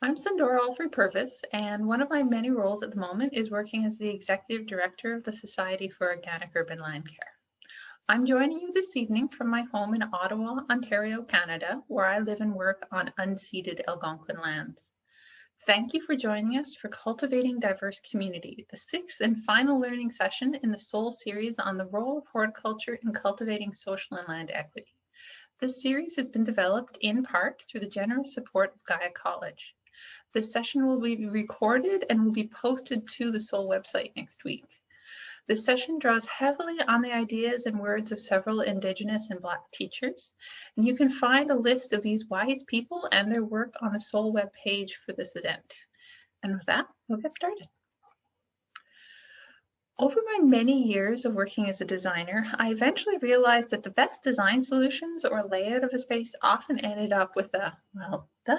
I'm Sandora Alfred-Purvis, and one of my many roles at the moment is working as the Executive Director of the Society for Organic Urban Land Care. I'm joining you this evening from my home in Ottawa, Ontario, Canada, where I live and work on unceded Algonquin lands. Thank you for joining us for Cultivating Diverse Community, the sixth and final learning session in the SOL series on the role of horticulture in cultivating social and land equity. This series has been developed in part through the generous support of Gaia College. This session will be recorded and will be posted to the SOL website next week. This session draws heavily on the ideas and words of several Indigenous and Black teachers, and you can find a list of these wise people and their work on the SOL webpage for this event. And with that, we'll get started. Over my many years of working as a designer, I eventually realized that the best design solutions or layout of a space often ended up with a, well, duh,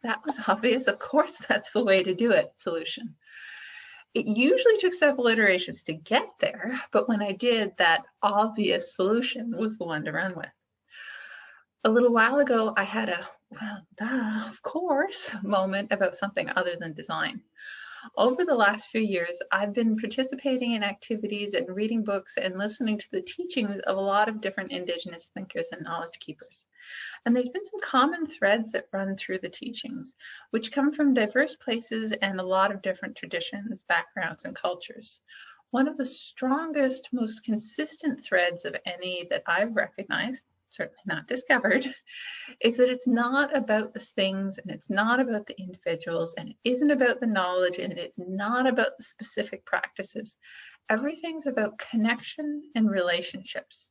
that was obvious, of course that's the way to do it solution. It usually took several iterations to get there, but when I did, that obvious solution was the one to run with. A little while ago, I had a, well, duh, of course, moment about something other than design. Over the last few years, I've been participating in activities and reading books and listening to the teachings of a lot of different Indigenous thinkers and knowledge keepers. And there's been some common threads that run through the teachings, which come from diverse places and a lot of different traditions, backgrounds, and cultures. One of the strongest, most consistent threads of any that I've recognized, certainly not discovered, is that it's not about the things and it's not about the individuals and it isn't about the knowledge and it's not about the specific practices. Everything's about connection and relationships.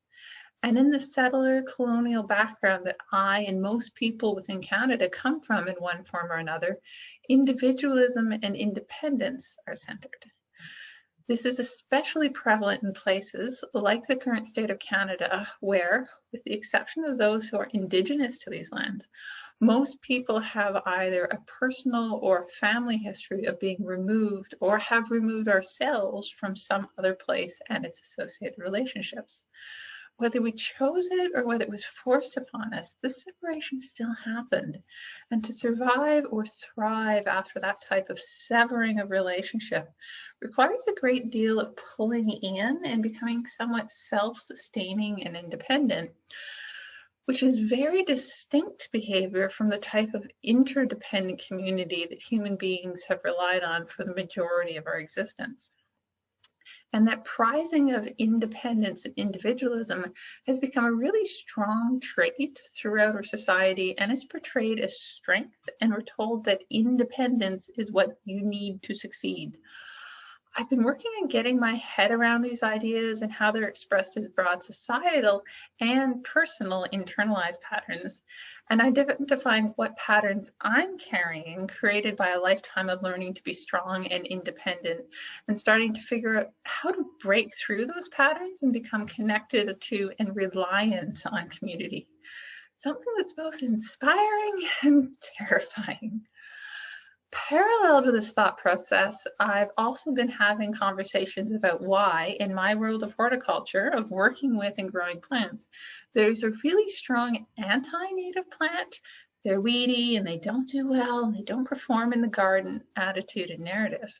And in the settler colonial background that I and most people within Canada come from in one form or another, individualism and independence are centered. This is especially prevalent in places like the current state of Canada, where, with the exception of those who are Indigenous to these lands, most people have either a personal or family history of being removed or have removed ourselves from some other place and its associated relationships. Whether we chose it or whether it was forced upon us, this separation still happened. And to survive or thrive after that type of severing of relationship requires a great deal of pulling in and becoming somewhat self-sustaining and independent, which is very distinct behavior from the type of interdependent community that human beings have relied on for the majority of our existence. And that prizing of independence and individualism has become a really strong trait throughout our society and is portrayed as strength, and we're told that independence is what you need to succeed. I've been working on getting my head around these ideas and how they're expressed as broad societal and personal internalized patterns. And I identifying what patterns I'm carrying created by a lifetime of learning to be strong and independent and starting to figure out how to break through those patterns and become connected to and reliant on community. Something that's both inspiring and terrifying. Parallel to this thought process, I've also been having conversations about why, in my world of horticulture, of working with and growing plants, there's a really strong anti-native plant. They're weedy and they don't do well and they don't perform in the garden attitude and narrative.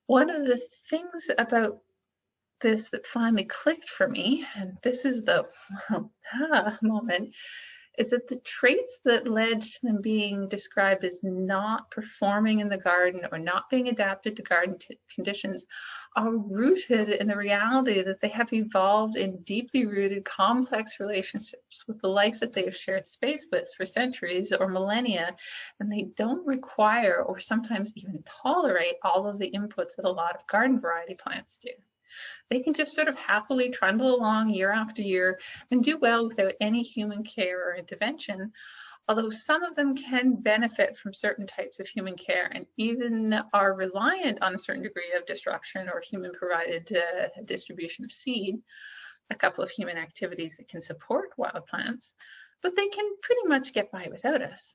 One of the things about this that finally clicked for me, and this is the moment, is that the traits that led to them being described as not performing in the garden or not being adapted to garden conditions are rooted in the reality that they have evolved in deeply rooted complex relationships with the life that they have shared space with for centuries or millennia, and they don't require or sometimes even tolerate all of the inputs that a lot of garden variety plants do. They can just sort of happily trundle along year after year and do well without any human care or intervention, although some of them can benefit from certain types of human care and even are reliant on a certain degree of disruption or human-provided distribution of seed, a couple of human activities that can support wild plants, but they can pretty much get by without us.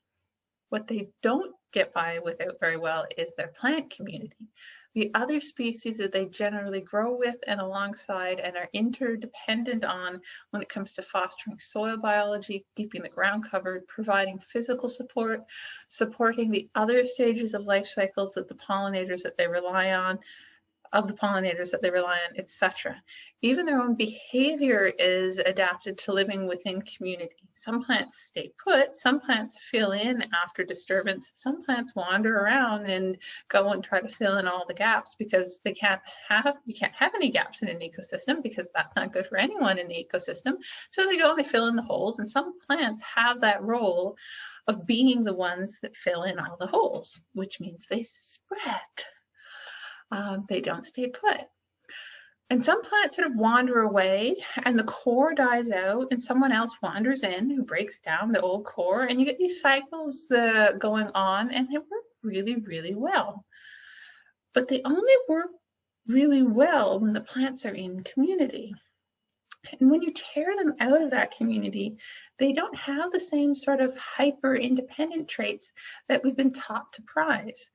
What they don't get by without very well is their plant community. the other species that they generally grow with and alongside and are interdependent on when it comes to fostering soil biology, keeping the ground covered, providing physical support, supporting the other stages of life cycles that the pollinators that they rely on, etc. Even their own behavior is adapted to living within community. Some plants stay put, some plants fill in after disturbance, some plants wander around and go and try to fill in all the gaps because you can't have any gaps in an ecosystem because that's not good for anyone in the ecosystem. So they go and they fill in the holes, and some plants have that role of being the ones that fill in all the holes, which means they spread. They don't stay put. And some plants sort of wander away and the core dies out and someone else wanders in who breaks down the old core, and you get these cycles going on, and they work really, really well. But they only work really well when the plants are in community. And when you tear them out of that community, they don't have the same sort of hyper-independent traits that we've been taught to prize.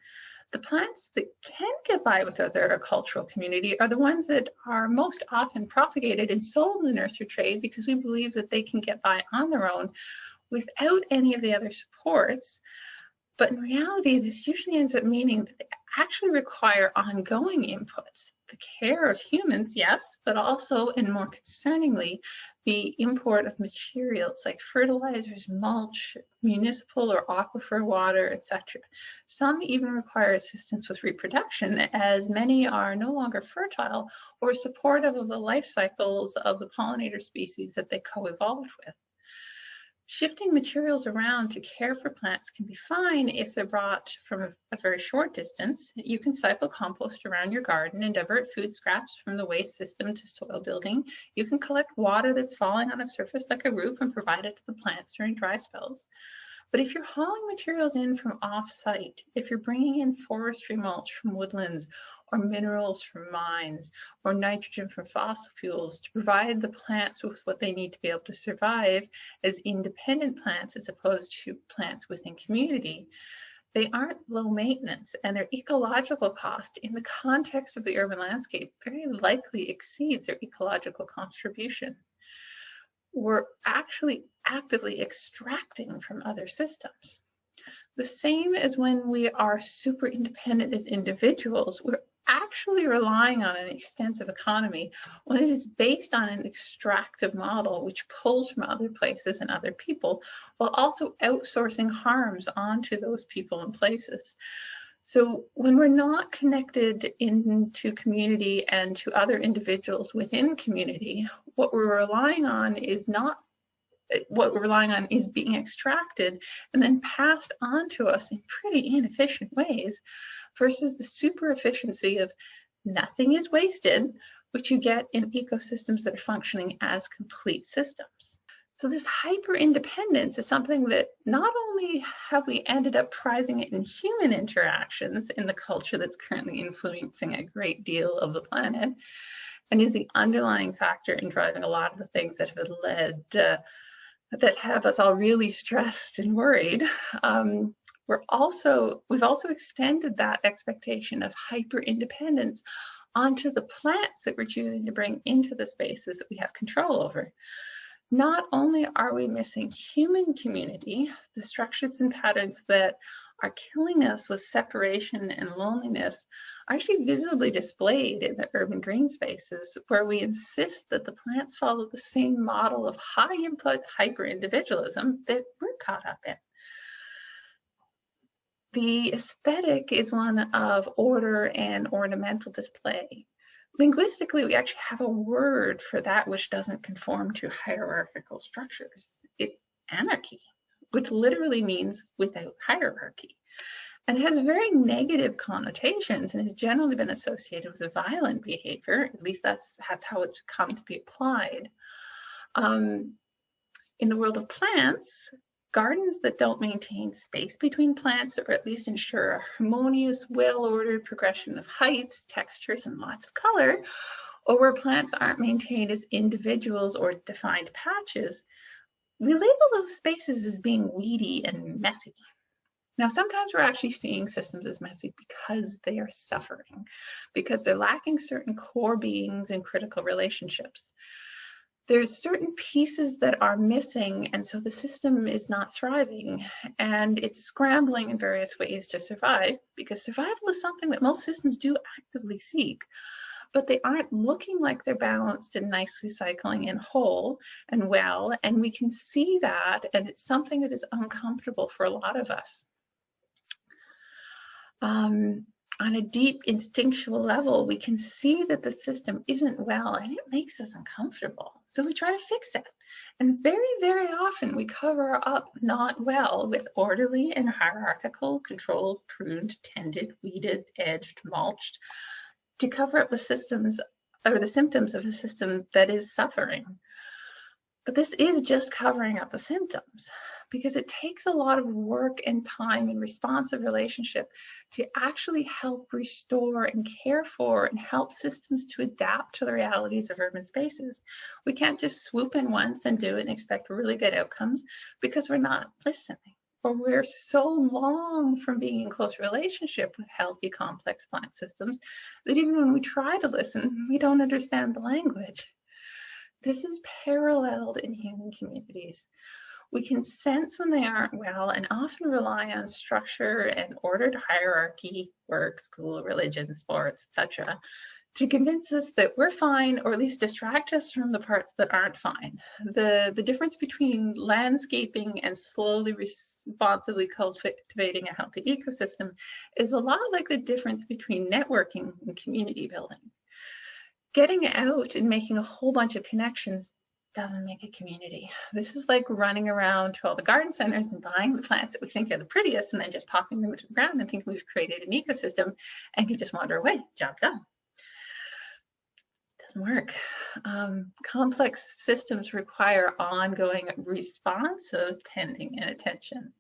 The plants that can get by without their cultural community are the ones that are most often propagated and sold in the nursery trade because we believe that they can get by on their own without any of the other supports. But in reality, this usually ends up meaning that they actually require ongoing inputs. The care of humans, yes, but also, and more concerningly, the import of materials like fertilizers, mulch, municipal or aquifer water, etc. Some even require assistance with reproduction, as many are no longer fertile or supportive of the life cycles of the pollinator species that they co-evolved with. Shifting materials around to care for plants can be fine if they're brought from a very short distance. You can cycle compost around your garden and divert food scraps from the waste system to soil building. You can collect water that's falling on a surface like a roof and provide it to the plants during dry spells. But if you're hauling materials in from off-site, if you're bringing in forestry mulch from woodlands, or minerals from mines, or nitrogen from fossil fuels to provide the plants with what they need to be able to survive as independent plants as opposed to plants within community, they aren't low maintenance, and their ecological cost in the context of the urban landscape very likely exceeds their ecological contribution. We're actually actively extracting from other systems. The same as when we are super independent as individuals, we're actually relying on an extensive economy when it is based on an extractive model which pulls from other places and other people while also outsourcing harms onto those people and places. So when we're not connected into community and to other individuals within community, what we're relying on is being extracted and then passed on to us in pretty inefficient ways versus the super efficiency of nothing is wasted, which you get in ecosystems that are functioning as complete systems. So this hyper independence is something that not only have we ended up prizing it in human interactions in the culture that's currently influencing a great deal of the planet and is the underlying factor in driving a lot of the things that have led that have us all really stressed and worried. We've also extended that expectation of hyper independence onto the plants that we're choosing to bring into the spaces that we have control over. Not only are we missing human community, the structures and patterns that are killing us with separation and loneliness are actually visibly displayed in the urban green spaces, where we insist that the plants follow the same model of high input hyper-individualism that we're caught up in. The aesthetic is one of order and ornamental display. Linguistically, we actually have a word for that which doesn't conform to hierarchical structures. It's anarchy, which literally means without hierarchy. And it has very negative connotations and has generally been associated with violent behavior. At least that's how it's come to be applied. In the world of plants, gardens that don't maintain space between plants, or at least ensure a harmonious, well-ordered progression of heights, textures, and lots of color, or where plants aren't maintained as individuals or defined patches, we label those spaces as being weedy and messy. Now, sometimes we're actually seeing systems as messy because they are suffering, because they're lacking certain core beings and critical relationships. There's certain pieces that are missing, and so the system is not thriving, and it's scrambling in various ways to survive, because survival is something that most systems do actively seek, but they aren't looking like they're balanced and nicely cycling in whole and well, and we can see that, and it's something that is uncomfortable for a lot of us. On a deep instinctual level, we can see that the system isn't well, and it makes us uncomfortable. So we try to fix it. And very, very often we cover up not well with orderly and hierarchical, controlled, pruned, tended, weeded, edged, mulched, to cover up the systems or the symptoms of a system that is suffering. But this is just covering up the symptoms, because it takes a lot of work and time and responsive relationship to actually help restore and care for and help systems to adapt to the realities of urban spaces. We can't just swoop in once and do it and expect really good outcomes, because we're not listening, or we're so long from being in close relationship with healthy, complex plant systems that even when we try to listen, we don't understand the language. This is paralleled in human communities. We can sense when they aren't well and often rely on structure and ordered hierarchy, work, school, religion, sports, etc., to convince us that we're fine, or at least distract us from the parts that aren't fine. The difference between landscaping and slowly, responsibly cultivating a healthy ecosystem is a lot like the difference between networking and community building. Getting out and making a whole bunch of connections doesn't make a community. This is like running around to all the garden centers and buying the plants that we think are the prettiest and then just popping them into the ground and thinking we've created an ecosystem, and you just wander away, job done. Doesn't work. Complex systems require ongoing responsive tending and attention.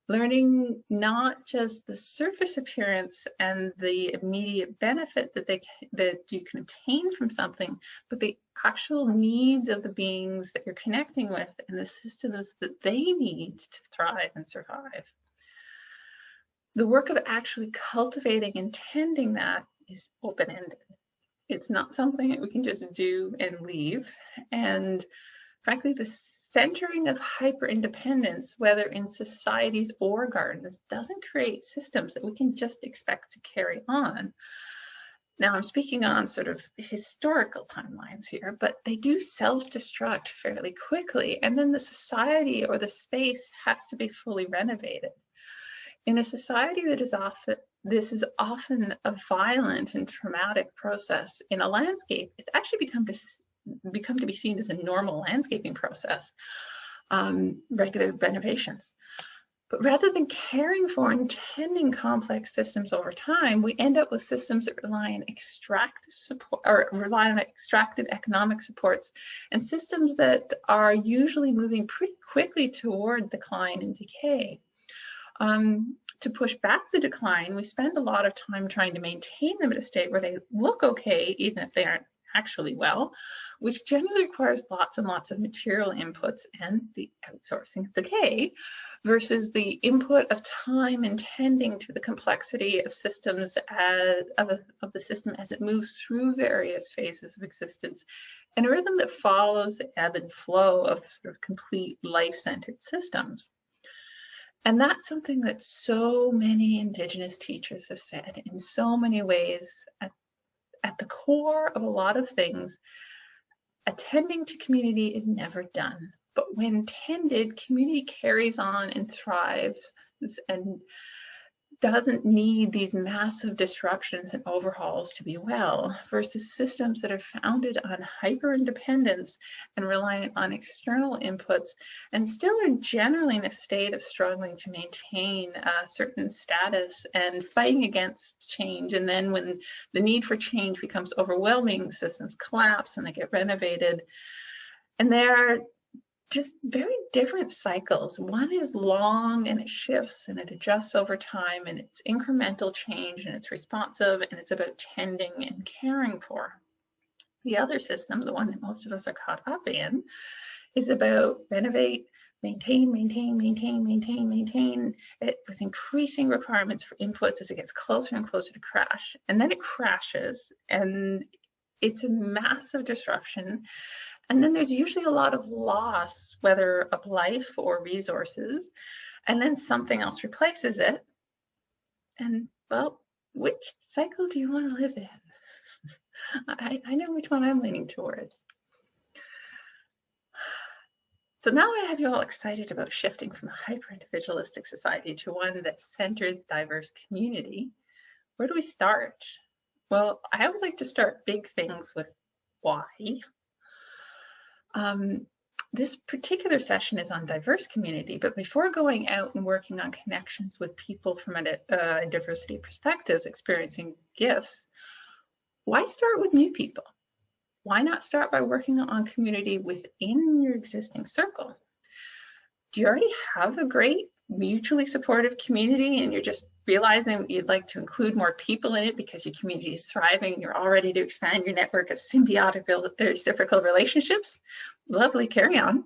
Learning not just the surface appearance and the immediate benefit that you can obtain from something, but the actual needs of the beings that you're connecting with and the systems that they need to thrive and survive. The work of actually cultivating and tending that is open-ended. It's not something that we can just do and leave. And frankly, the centering of hyper-independence, whether in societies or gardens, doesn't create systems that we can just expect to carry on. Now, I'm speaking on sort of historical timelines here, but they do self-destruct fairly quickly, and then the society or the space has to be fully renovated. In a society that is this is often a violent and traumatic process. In a landscape, it's actually become to be seen as a normal landscaping process, regular renovations. But rather than caring for and tending complex systems over time, we end up with systems that rely on extractive support, or rely on extractive economic supports, and systems that are usually moving pretty quickly toward decline and decay. To push back the decline, we spend a lot of time trying to maintain them at a state where they look okay, even if they aren't actually well, which generally requires lots and lots of material inputs and the outsourcing of decay, versus the input of time and tending to the complexity of systems of the system as it moves through various phases of existence, and a rhythm that follows the ebb and flow of sort of complete life-centered systems. And that's something that so many Indigenous teachers have said in so many ways. At the core of a lot of things, attending to community is never done. But when tended, community carries on and thrives and doesn't need these massive disruptions and overhauls to be well, versus systems that are founded on hyper-independence and reliant on external inputs and still are generally in a state of struggling to maintain a certain status and fighting against change. And then when the need for change becomes overwhelming, systems collapse and they get renovated. And they're just very different cycles. One is long and it shifts and it adjusts over time, and it's incremental change and it's responsive and it's about tending and caring for. The other system, the one that most of us are caught up in, is about renovate, maintain it with increasing requirements for inputs as it gets closer and closer to crash. And then it crashes, and it's a massive disruption. And then there's usually a lot of loss, whether of life or resources, and then something else replaces it. And well, which cycle do you want to live in? I know which one I'm leaning towards. So now I have you all excited about shifting from a hyper-individualistic society to one that centers diverse community. Where do we start? Well, I always like to start big things with why. This particular session is on diverse community, but before going out and working on connections with people from a diversity perspectives experiencing gifts, why start with new people? Why not start by working on community within your existing circle? Do you already have a great mutually supportive community and you're just realizing you'd like to include more people in it because your community is thriving, you're all ready to expand your network of symbiotic reciprocal relationships? Lovely, carry on.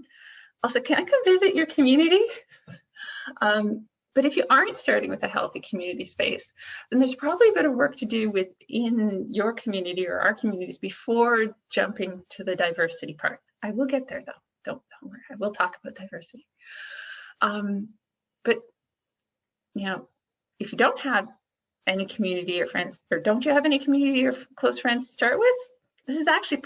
Also, can I come visit your community? But if you aren't starting with a healthy community space, then there's probably a bit of work to do within your community or our communities before jumping to the diversity part. I will get there though, don't worry, I will talk about diversity. But you know, if you don't have any community or friends, or don't you have any community or close friends to start with, this is actually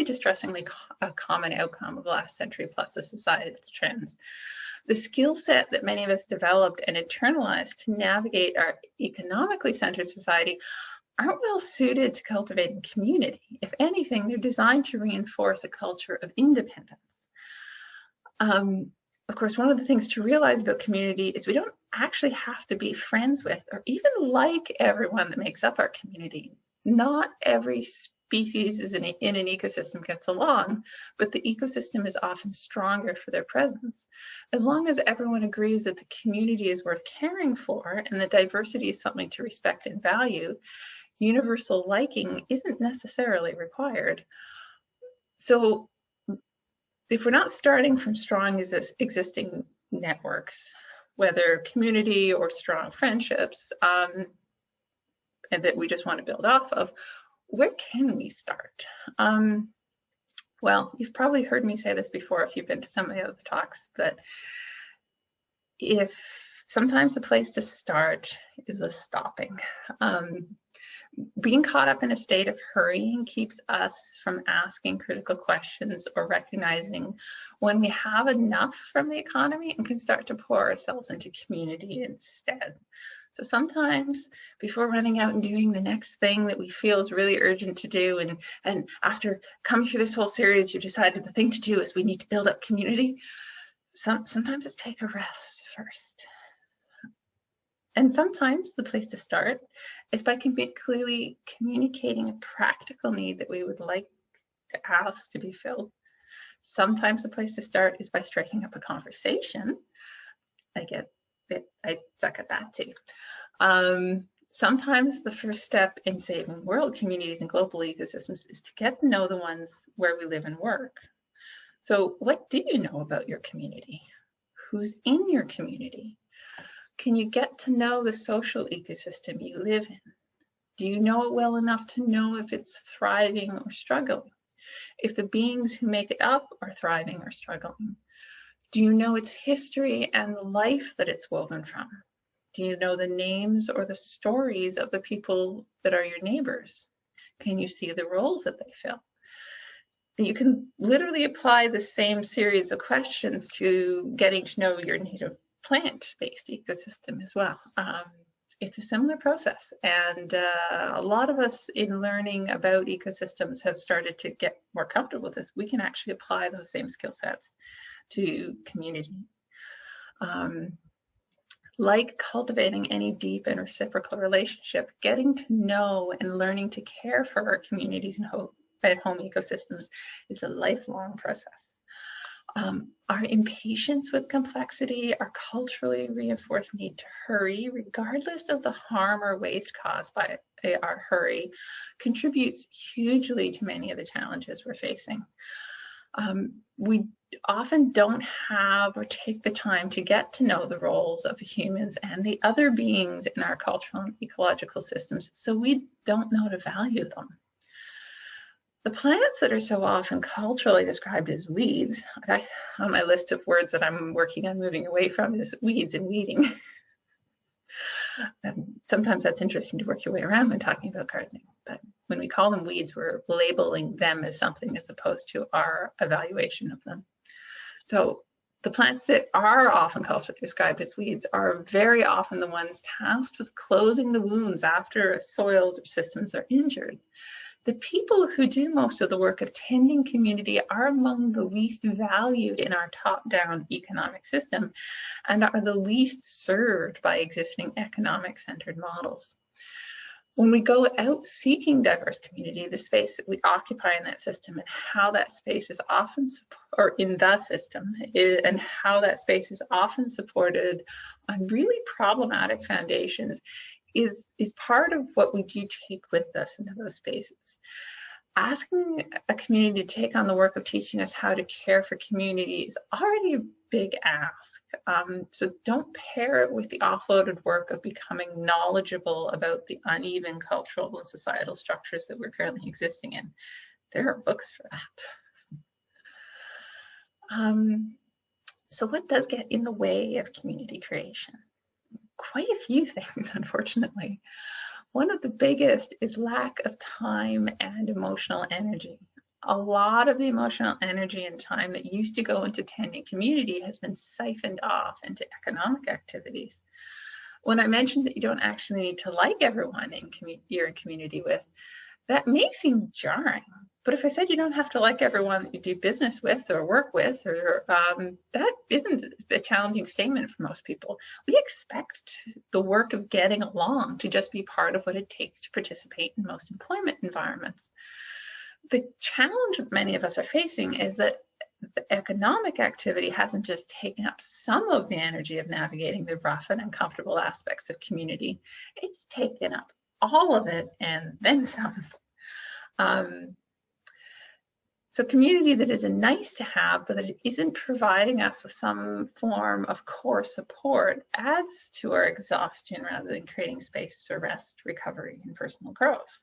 distressingly a common outcome of the last century plus of societal trends. The skill set that many of us developed and internalized to navigate our economically centered society aren't well suited to cultivating community. If anything, they're designed to reinforce a culture of independence. Of course, one of the things to realize about community is we don't actually have to be friends with or even like everyone that makes up our community. Not every species in an ecosystem gets along, but the ecosystem is often stronger for their presence. As long as everyone agrees that the community is worth caring for and that diversity is something to respect and value, universal liking isn't necessarily required. So if we're not starting from strong existing networks, whether community or strong friendships, and that we just want to build off of, where can we start? Well, you've probably heard me say this before if you've been to some of the other talks, but if sometimes the place to start is with stopping. Being caught up in a state of hurrying keeps us from asking critical questions or recognizing when we have enough from the economy and can start to pour ourselves into community instead. So sometimes before running out and doing the next thing that we feel is really urgent to do, and after coming through this whole series, you've decided the thing to do is we need to build up community, sometimes it's take a rest first. And sometimes the place to start is by clearly communicating a practical need that we would like to ask to be filled. Sometimes the place to start is by striking up a conversation. I suck at that too. Sometimes the first step in saving world communities and global ecosystems is to get to know the ones where we live and work. So what do you know about your community? Who's in your community? Can you get to know the social ecosystem you live in? Do you know it well enough to know if it's thriving or struggling? If the beings who make it up are thriving or struggling? Do you know its history and the life that it's woven from? Do you know the names or the stories of the people that are your neighbors? Can you see the roles that they fill? You can literally apply the same series of questions to getting to know your native plant-based ecosystem as well. It's a similar process, and a lot of us in learning about ecosystems have started to get more comfortable with this. We can actually apply those same skill sets to community. Like cultivating any deep and reciprocal relationship, getting to know and learning to care for our communities and home ecosystems is a lifelong process. Our impatience with complexity, our culturally reinforced need to hurry, regardless of the harm or waste caused by our hurry, contributes hugely to many of the challenges we're facing. We often don't have or take the time to get to know the roles of the humans and the other beings in our cultural and ecological systems, so we don't know to value them. The plants that are so often culturally described as weeds, on my list of words that I'm working on moving away from is weeds and weeding. Sometimes that's interesting to work your way around when talking about gardening, but when we call them weeds, we're labeling them as something as opposed to our evaluation of them. So the plants that are often culturally described as weeds are very often the ones tasked with closing the wounds after soils or systems are injured. The people who do most of the work of tending community are among the least valued in our top-down economic system and are the least served by existing economic-centered models. When we go out seeking diverse community, the space that we occupy in that system and how that space is often, or in the system, and how that space is often supported on really problematic foundations is part of what we do take with us into those spaces. Asking a community to take on the work of teaching us how to care for community is already a big ask. So don't pair it with the offloaded work of becoming knowledgeable about the uneven cultural and societal structures that we're currently existing in. There are books for that. So what does get in the way of community creation? Quite a few things, unfortunately. One of the biggest is lack of time and emotional energy. A lot of the emotional energy and time that used to go into tending community has been siphoned off into economic activities. When I mentioned that you don't actually need to like everyone you're in community with, that may seem jarring. But if I said you don't have to like everyone that you do business with or work with, or that isn't a challenging statement for most people. We expect the work of getting along to just be part of what it takes to participate in most employment environments. The challenge that many of us are facing is that the economic activity hasn't just taken up some of the energy of navigating the rough and uncomfortable aspects of community, it's taken up all of it and then some. So community that is a nice to have, but that it isn't providing us with some form of core support adds to our exhaustion rather than creating space for rest, recovery, and personal growth.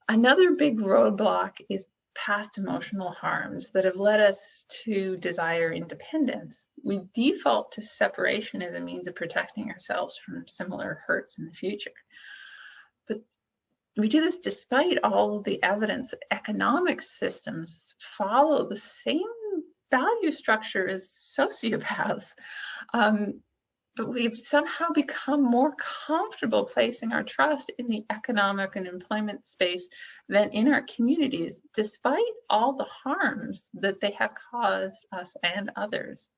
Another big roadblock is past emotional harms that have led us to desire independence. We default to separation as a means of protecting ourselves from similar hurts in the future. But we do this despite all of the evidence that economic systems follow the same value structure as sociopaths. But we've somehow become more comfortable placing our trust in the economic and employment space than in our communities, despite all the harms that they have caused us and others.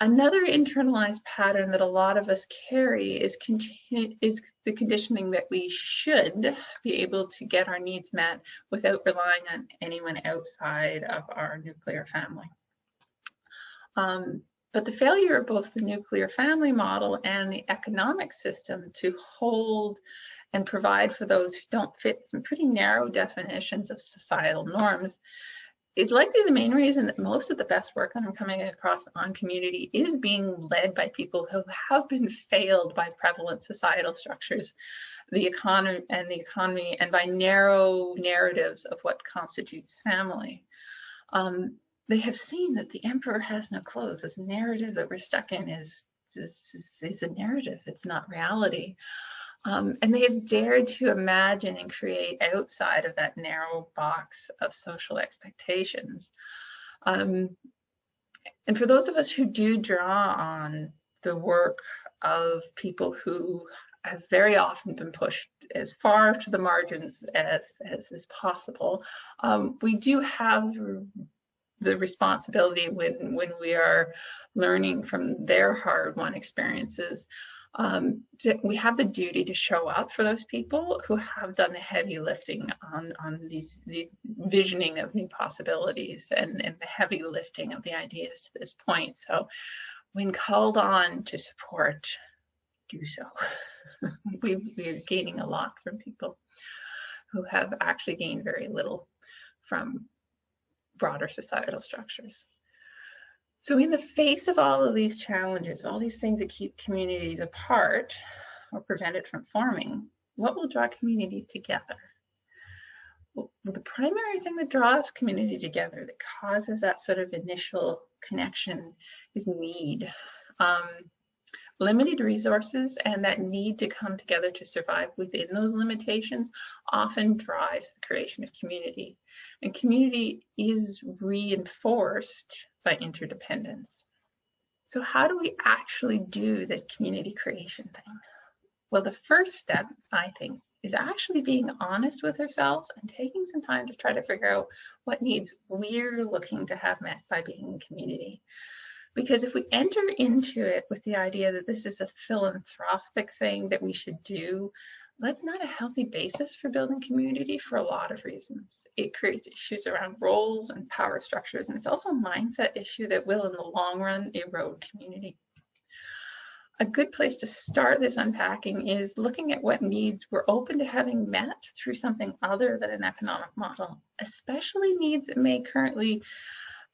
Another internalized pattern that a lot of us carry is the conditioning that we should be able to get our needs met without relying on anyone outside of our nuclear family. But the failure of both the nuclear family model and the economic system to hold and provide for those who don't fit some pretty narrow definitions of societal norms is likely the main reason that most of the best work that I'm coming across on community is being led by people who have been failed by prevalent societal structures, the economy, and by narrow narratives of what constitutes family. They have seen that the emperor has no clothes. This narrative that we're stuck in is a narrative, it's not reality. And they have dared to imagine and create outside of that narrow box of social expectations. And for those of us who do draw on the work of people who have very often been pushed as far to the margins as is possible, we do have the responsibility when we are learning from their hard-won experiences. We have the duty to show up for those people who have done the heavy lifting on these visioning of new possibilities and the heavy lifting of the ideas to this point. So when called on to support, do so. We're gaining a lot from people who have actually gained very little from broader societal structures. So in the face of all of these challenges, all these things that keep communities apart or prevent it from forming, what will draw community together? Well, the primary thing that draws community together, that causes that sort of initial connection, is need. Limited resources and that need to come together to survive within those limitations often drives the creation of community. And community is reinforced by interdependence. So how do we actually do this community creation thing? Well, the first step, I think, is actually being honest with ourselves and taking some time to try to figure out what needs we're looking to have met by being in community. Because if we enter into it with the idea that this is a philanthropic thing that we should do, that's not a healthy basis for building community for a lot of reasons. It creates issues around roles and power structures, and it's also a mindset issue that will, in the long run, erode community. A good place to start this unpacking is looking at what needs we're open to having met through something other than an economic model, especially needs that may currently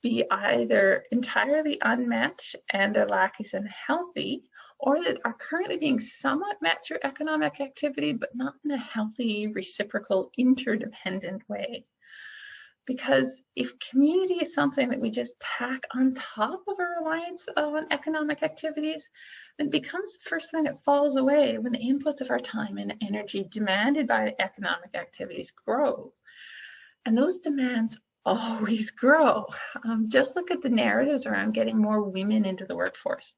be either entirely unmet and their lack is unhealthy, or that are currently being somewhat met through economic activity, but not in a healthy, reciprocal, interdependent way. Because if community is something that we just tack on top of a reliance on economic activities, then it becomes the first thing that falls away when the inputs of our time and energy demanded by economic activities grow. And those demands always grow. Just look at the narratives around getting more women into the workforce.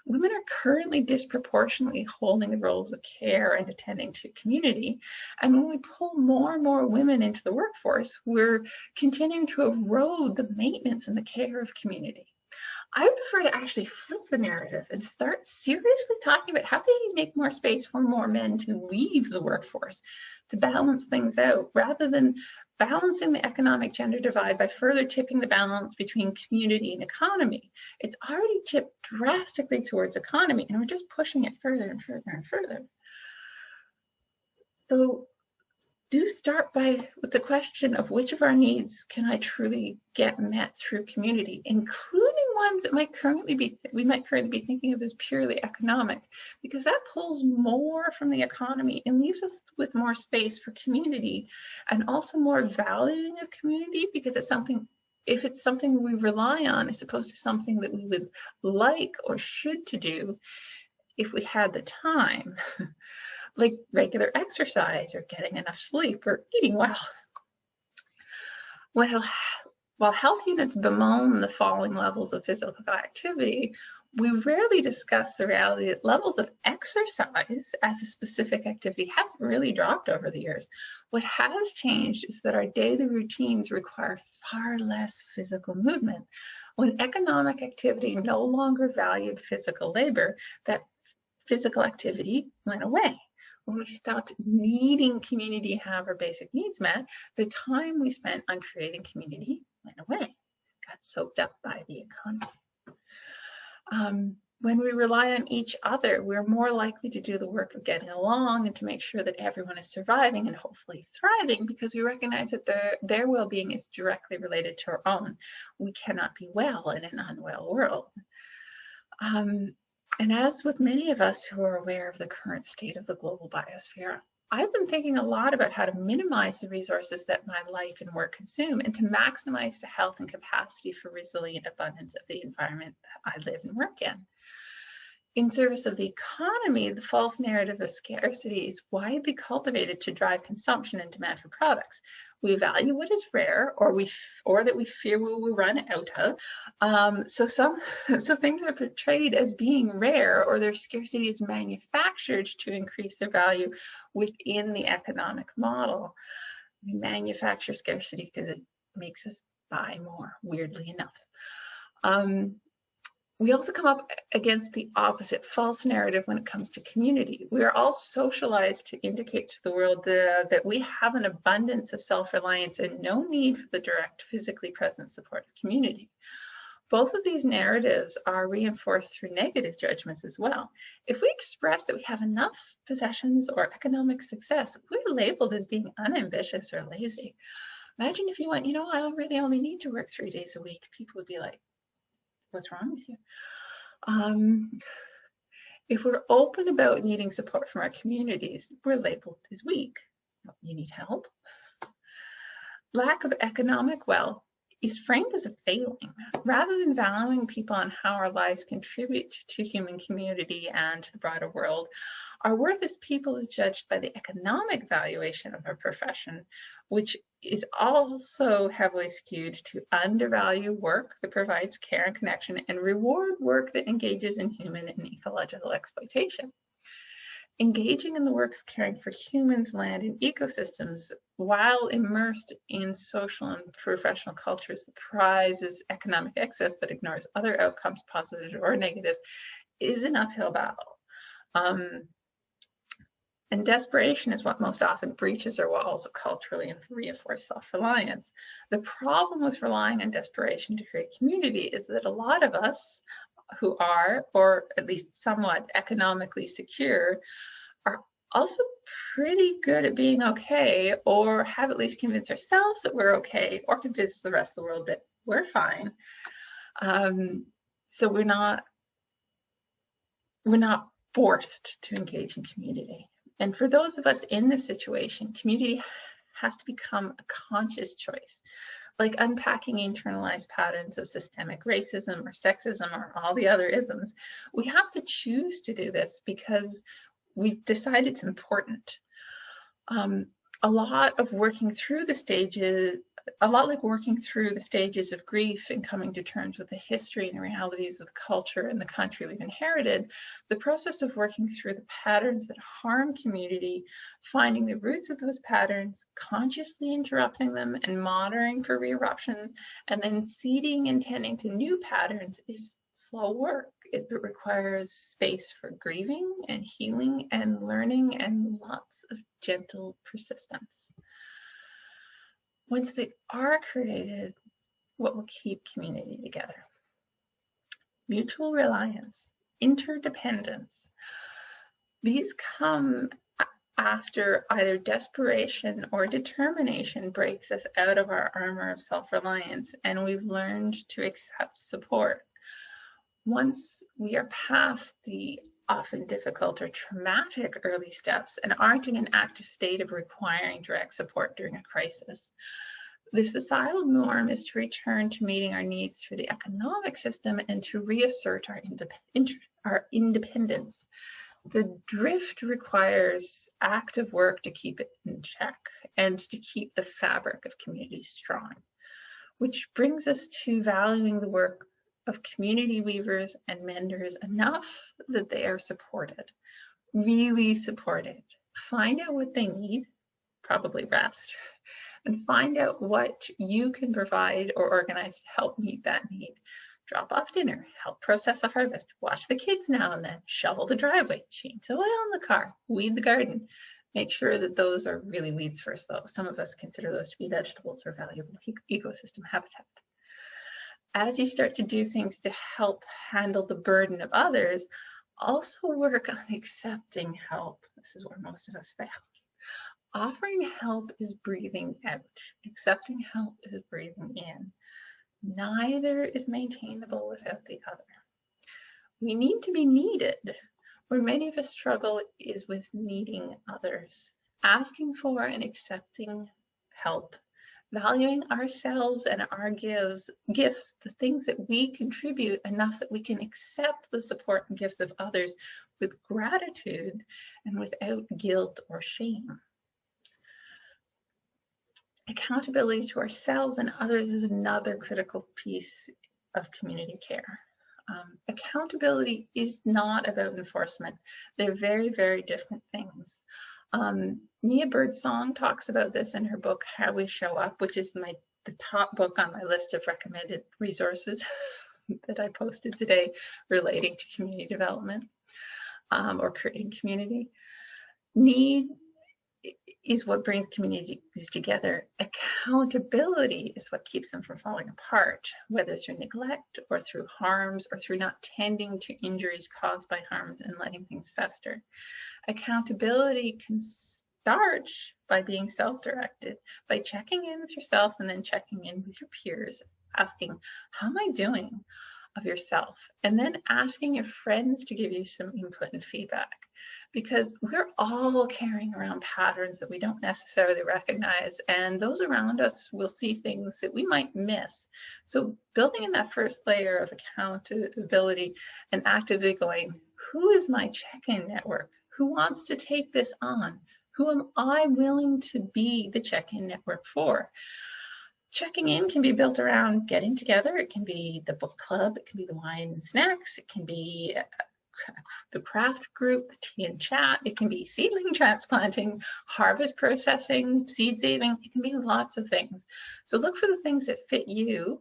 Women are currently disproportionately holding the roles of care and attending to community. And when we pull more and more women into the workforce, we're continuing to erode the maintenance and the care of community. I would prefer to actually flip the narrative and start seriously talking about how can you make more space for more men to leave the workforce, to balance things out, rather than balancing the economic gender divide by further tipping the balance between community and economy. It's already tipped drastically towards economy, and we're just pushing it further and further and further. So do start with the question of which of our needs can I truly get met through community, including ones that we might currently be thinking of as purely economic, because that pulls more from the economy and leaves us with more space for community and also more valuing of community, because if it's something we rely on as opposed to something that we would like or should to do if we had the time. Like regular exercise or getting enough sleep or eating well. While health units bemoan the falling levels of physical activity, we rarely discuss the reality that levels of exercise as a specific activity haven't really dropped over the years. What has changed is that our daily routines require far less physical movement. When economic activity no longer valued physical labor, that physical activity went away. When we stopped needing community to have our basic needs met, the time we spent on creating community went away, got soaked up by the economy. When we rely on each other, we're more likely to do the work of getting along and to make sure that everyone is surviving and hopefully thriving, because we recognize that their well-being is directly related to our own. We cannot be well in an unwell world. And as with many of us who are aware of the current state of the global biosphere, I've been thinking a lot about how to minimize the resources that my life and work consume and to maximize the health and capacity for resilient abundance of the environment that I live and work in. In service of the economy, the false narrative of scarcity is widely cultivated to drive consumption and demand for products. We value what is rare, or that we fear we will run out of. So things are portrayed as being rare, or their scarcity is manufactured to increase their value within the economic model. We manufacture scarcity because it makes us buy more, weirdly enough. We also come up against the opposite false narrative when it comes to community. We are all socialized to indicate to the world that we have an abundance of self-reliance and no need for the direct, physically present support of community. Both of these narratives are reinforced through negative judgments as well. If we express that we have enough possessions or economic success, we're labeled as being unambitious or lazy. Imagine if you went, I really only need to work 3 days a week. People would be like, what's wrong with you? If we're open about needing support from our communities, we're labeled as weak. You need help. Lack of economic wealth is framed as a failing, rather than valuing people on how our lives contribute to human community and to the broader world. Our worth as people is judged by the economic valuation of our profession, which is also heavily skewed to undervalue work that provides care and connection and reward work that engages in human and ecological exploitation. Engaging in the work of caring for humans, land, and ecosystems while immersed in social and professional cultures that prizes economic excess but ignores other outcomes, positive or negative, is an uphill battle. And desperation is what most often breaches our walls of culturally and reinforced self-reliance. The problem with relying on desperation to create community is that a lot of us who are, or at least somewhat economically secure, are also pretty good at being okay, or have at least convinced ourselves that we're okay, or convince the rest of the world that we're fine. So we're not forced to engage in community. And for those of us in this situation, community has to become a conscious choice, like unpacking internalized patterns of systemic racism or sexism or all the other isms. We have to choose to do this because we've decided it's important. A lot like working through the stages of grief and coming to terms with the history and realities of the culture and the country we've inherited, the process of working through the patterns that harm community, finding the roots of those patterns, consciously interrupting them and monitoring for re-eruption, and then seeding and tending to new patterns is slow work. It requires space for grieving and healing and learning and lots of gentle persistence. Once they are created, what will keep community together? Mutual reliance, interdependence. These come after either desperation or determination breaks us out of our armor of self-reliance and we've learned to accept support. Once we are past the often difficult or traumatic early steps and aren't in an active state of requiring direct support during a crisis, the societal norm is to return to meeting our needs through the economic system and to reassert our independence. The drift requires active work to keep it in check and to keep the fabric of community strong, which brings us to valuing the work of community weavers and menders enough that they are supported, really supported. Find out what they need, probably rest, and find out what you can provide or organize to help meet that need. Drop off dinner, help process a harvest, watch the kids now and then, shovel the driveway, change the oil in the car, weed the garden. Make sure that those are really weeds first, though. Some of us consider those to be vegetables or valuable ecosystem habitat. As you start to do things to help handle the burden of others, also work on accepting help. This is where most of us fail. Offering help is breathing out. Accepting help is breathing in. Neither is maintainable without the other. We need to be needed. Where many of us struggle is with needing others. Asking for and accepting help. Valuing ourselves and our gifts, the things that we contribute, enough that we can accept the support and gifts of others with gratitude and without guilt or shame. Accountability to ourselves and others is another critical piece of community care. Accountability is not about enforcement. They're very, very different things. Mia Birdsong talks about this in her book, How We Show Up, which is the top book on my list of recommended resources that I posted today relating to community development or creating community. Need is what brings communities together. Accountability is what keeps them from falling apart, whether through neglect or through harms or through not tending to injuries caused by harms and letting things fester. Accountability start by being self-directed, by checking in with yourself and then checking in with your peers, asking, how am I doing, of yourself, and then asking your friends to give you some input and feedback, because we're all carrying around patterns that we don't necessarily recognize, and those around us will see things that we might miss. So building in that first layer of accountability and actively going, who is my check-in network? Who wants to take this on? Who am I willing to be the check-in network for? Checking in can be built around getting together. It can be the book club. It can be the wine and snacks. It can be the craft group, the tea and chat. It can be seedling transplanting, harvest processing, seed saving. It can be lots of things. So look for the things that fit you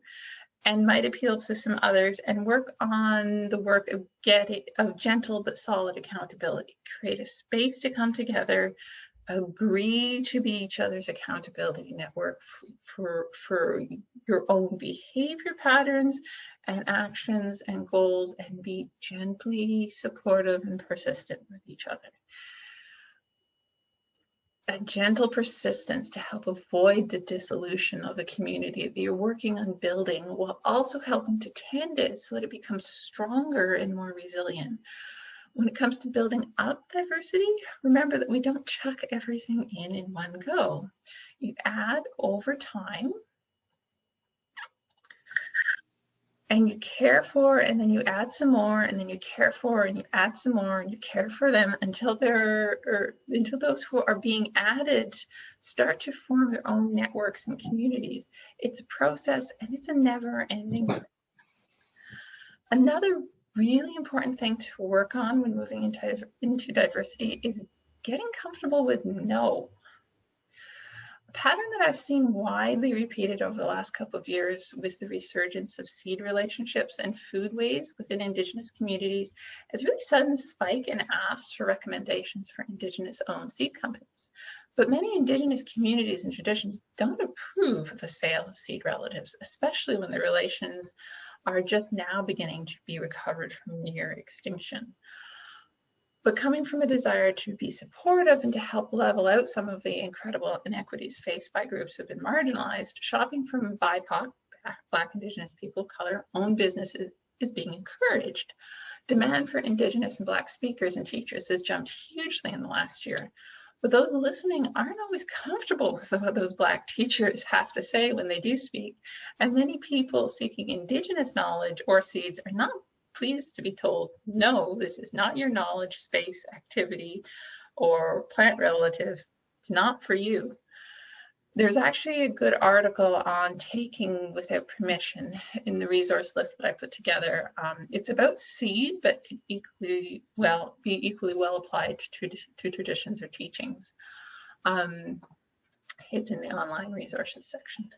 and might appeal to some others, and work on the work of gentle but solid accountability. Create a space to come together, agree to be each other's accountability network for your own behavior patterns and actions and goals, and be gently supportive and persistent with each other. A gentle persistence to help avoid the dissolution of the community that you're working on building, while also helping to tend it so that it becomes stronger and more resilient. When it comes to building up diversity, remember that we don't chuck everything in one go. You add over time, and you care for, and then you add some more, and then you care for, and you add some more, and you care for them until until those who are being added start to form their own networks and communities. It's a process, and it's a never-ending. Another really important thing to work on when moving into diversity is getting comfortable with no. A pattern that I've seen widely repeated over the last couple of years with the resurgence of seed relationships and foodways within Indigenous communities is really sudden spike in asks for recommendations for Indigenous-owned seed companies. But many Indigenous communities and traditions don't approve of the sale of seed relatives, especially when the relations are just now beginning to be recovered from near extinction. But coming from a desire to be supportive and to help level out some of the incredible inequities faced by groups who have been marginalized, shopping from BIPOC, Black, Indigenous people of color, owned businesses is being encouraged. Demand for Indigenous and Black speakers and teachers has jumped hugely in the last year. But those listening aren't always comfortable with what those Black teachers have to say when they do speak. And many people seeking Indigenous knowledge or seeds are not pleased to be told, no, this is not your knowledge space, activity, or plant relative. It's not for you. There's actually a good article on taking without permission in the resource list that I put together. It's about seed, but can be equally well applied to traditions or teachings. It's in the online resources section.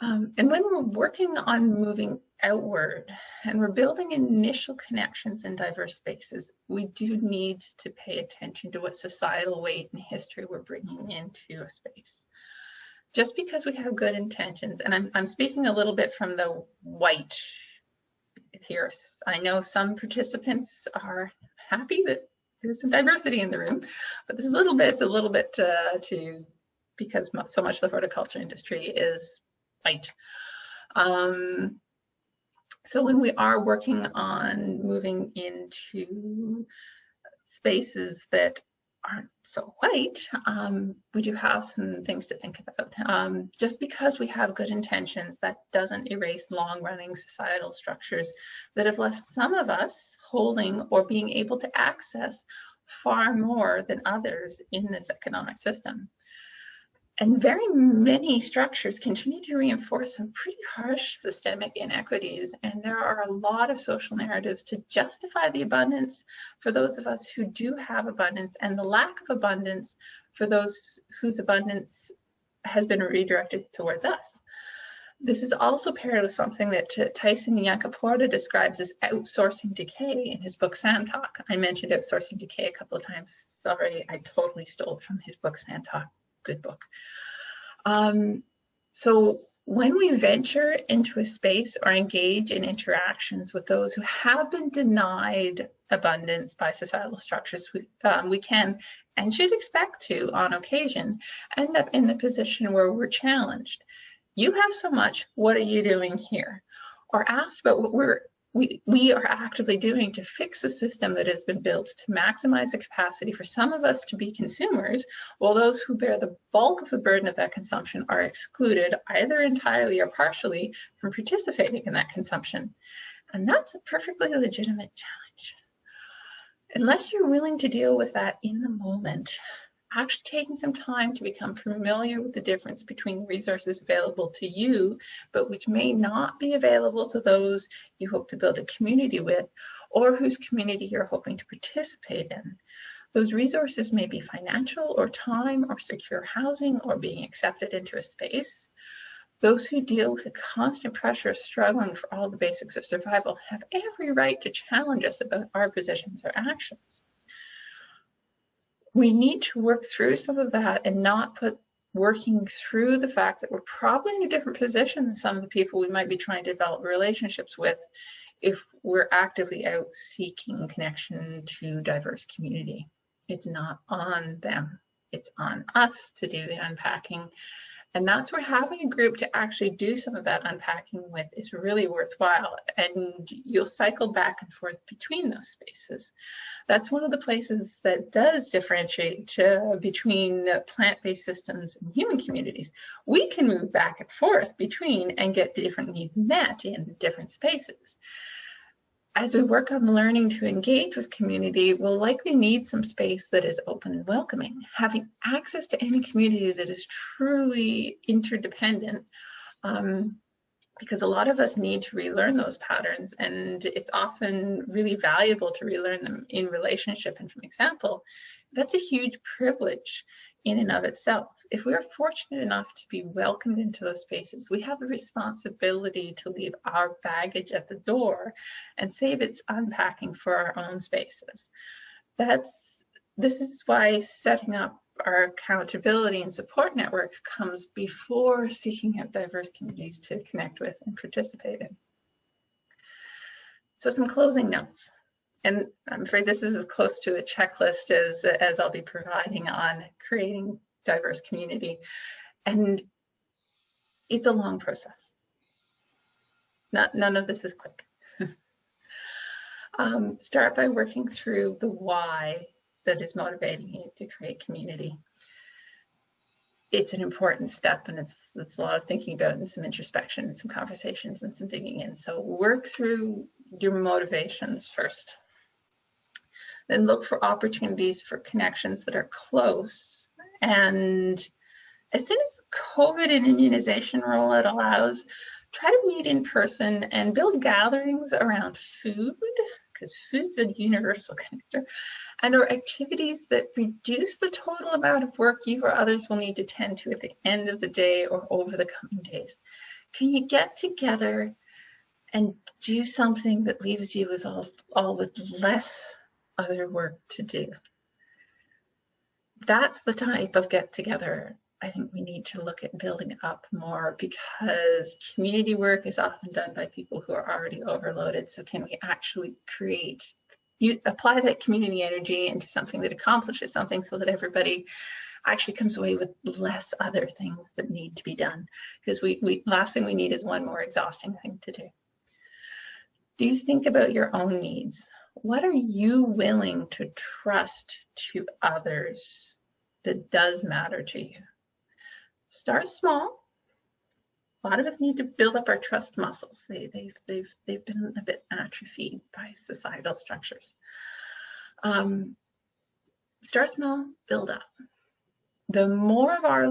And when we're working on moving outward and we're building initial connections in diverse spaces, we do need to pay attention to what societal weight and history we're bringing into a space. Just because we have good intentions, and I'm speaking a little bit from the white here. I know some participants are happy that there's some diversity in the room, but there's a little bit because so much of the horticulture industry is white. So when we are working on moving into spaces that aren't so white, we do have some things to think about. Just because we have good intentions, that doesn't erase long-running societal structures that have left some of us holding or being able to access far more than others in this economic system. And very many structures continue to reinforce some pretty harsh systemic inequities, and there are a lot of social narratives to justify the abundance for those of us who do have abundance, and the lack of abundance for those whose abundance has been redirected towards us. This is also paired with something that Tyson Yunkaporta describes as outsourcing decay in his book Sand Talk. I mentioned outsourcing decay a couple of times already. I totally stole it from his book Sand Talk. Good book. So when we venture into a space or engage in interactions with those who have been denied abundance by societal structures, we can and should expect to, on occasion, end up in the position where we're challenged. You have so much, what are you doing here? Or asked about what we are actively doing to fix a system that has been built to maximize the capacity for some of us to be consumers, while those who bear the bulk of the burden of that consumption are excluded, either entirely or partially, from participating in that consumption. And that's a perfectly legitimate challenge. Unless you're willing to deal with that in the moment, actually taking some time to become familiar with the difference between the resources available to you, but which may not be available to those you hope to build a community with, or whose community you're hoping to participate in. Those resources may be financial, or time, or secure housing, or being accepted into a space. Those who deal with the constant pressure of struggling for all the basics of survival have every right to challenge us about our positions or actions. We need to work through some of that and not put working through the fact that we're probably in a different position than some of the people we might be trying to develop relationships with if we're actively out seeking connection to diverse community. It's not on them, it's on us to do the unpacking. And that's where having a group to actually do some of that unpacking with is really worthwhile. And you'll cycle back and forth between those spaces. That's one of the places that does differentiate between plant-based systems and human communities. We can move back and forth between and get different needs met in different spaces. As we work on learning to engage with community, we'll likely need some space that is open and welcoming. Having access to any community that is truly interdependent, because a lot of us need to relearn those patterns, and it's often really valuable to relearn them in relationship and from example. That's a huge privilege in and of itself. If we are fortunate enough to be welcomed into those spaces, we have a responsibility to leave our baggage at the door and save its unpacking for our own spaces. This is why setting up our accountability and support network comes before seeking out diverse communities to connect with and participate in. So some closing notes. And I'm afraid this is as close to a checklist as I'll be providing on creating diverse community. And it's a long process. None of this is quick. Start by working through the why that is motivating you to create community. It's an important step, and it's a lot of thinking about, and some introspection and some conversations and some digging in. So work through your motivations first. Then look for opportunities for connections that are close. And as soon as COVID and immunization rollout allows, try to meet in person and build gatherings around food, because food's a universal connector, and or activities that reduce the total amount of work you or others will need to tend to at the end of the day or over the coming days. Can you get together and do something that leaves you with all with less other work to do? That's the type of get together I think we need to look at building up more, because community work is often done by people who are already overloaded. So can we actually apply that community energy into something that accomplishes something so that everybody actually comes away with less other things that need to be done? Because last thing we need is one more exhausting thing to do. Do you think about your own needs? What are you willing to trust to others that does matter to you? Start small. A lot of us need to build up our trust muscles. They've been a bit atrophied by societal structures. Start small, build up. The more of our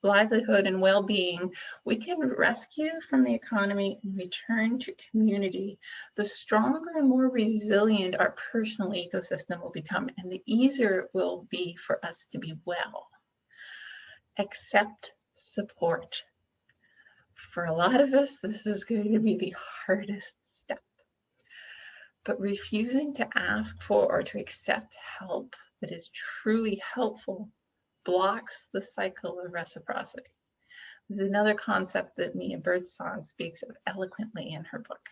livelihood and well-being we can rescue from the economy and return to community, the stronger and more resilient our personal ecosystem will become, and the easier it will be for us to be well. Accept support. For a lot of us, this is going to be the hardest step. But refusing to ask for or to accept help that is truly helpful blocks the cycle of reciprocity. This is another concept that Mia Birdsong speaks of eloquently in her book.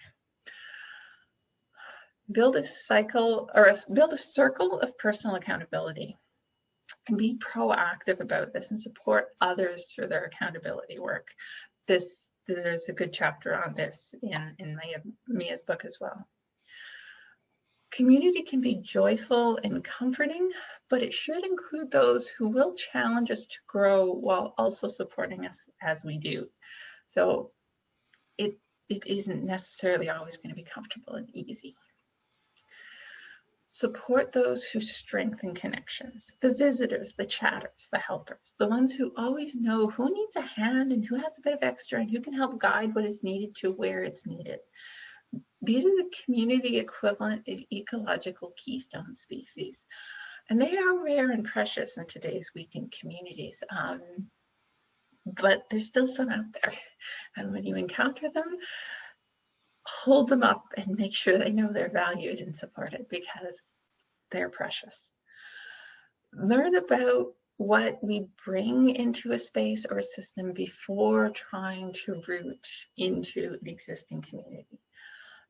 build a build a circle of personal accountability, and be proactive about this and support others through their accountability work. There's a good chapter on this in Mia's book as well. Community can be joyful and comforting, but it should include those who will challenge us to grow while also supporting us as we do. So it isn't necessarily always going to be comfortable and easy. Support those who strengthen connections, the visitors, the chatters, the helpers, the ones who always know who needs a hand and who has a bit of extra and who can help guide what is needed to where it's needed. These are the community equivalent of ecological keystone species, and they are rare and precious in today's weakened communities, but there's still some out there. And when you encounter them, hold them up and make sure they know they're valued and supported, because they're precious. Learn about what we bring into a space or a system before trying to root into an existing community.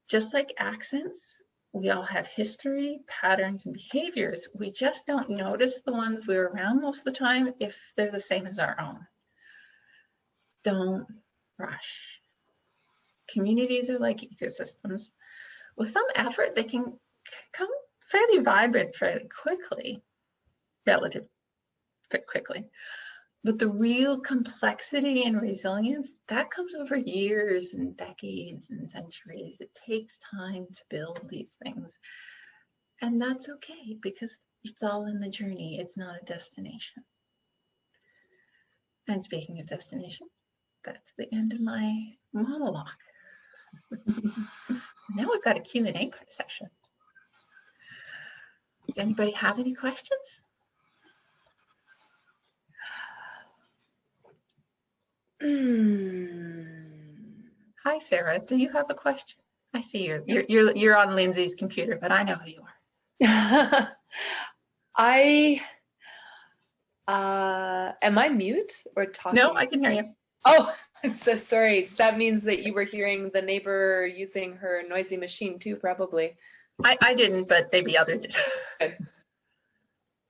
Just like accents, we all have history, patterns, and behaviors. We just don't notice the ones we're around most of the time if they're the same as our own. Don't rush. Communities are like ecosystems. With some effort, they can become fairly vibrant fairly quickly, relatively quickly. But the real complexity and resilience, that comes over years and decades and centuries. It takes time to build these things. And that's okay, because it's all in the journey. It's not a destination. And speaking of destinations, that's the end of my monologue. Now we've got a Q&A session. Does anybody have any questions? Hi, Sarah. Do you have a question? I see you. You're on Lindsay's computer, but I know who you are. Am I mute or talking? No, I can hear you. Oh, I'm so sorry. That means that you were hearing the neighbor using her noisy machine too, probably. I didn't, but maybe others did. Good.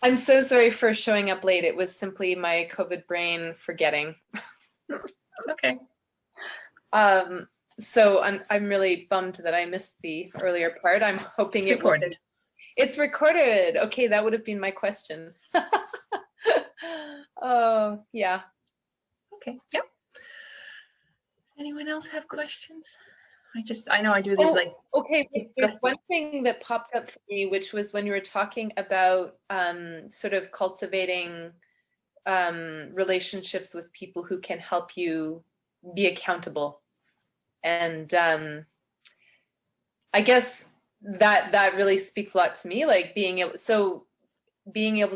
I'm so sorry for showing up late. It was simply my COVID brain forgetting. Okay. So I'm really bummed that I missed the earlier part. I'm hoping it's recorded. It's recorded. Okay, that would have been my question. Oh, yeah. Okay. Yep. Anyone else have questions? I know I do these okay. There's one thing that popped up for me, which was when you were talking about sort of cultivating relationships with people who can help you be accountable. And I guess that really speaks a lot to me, like being able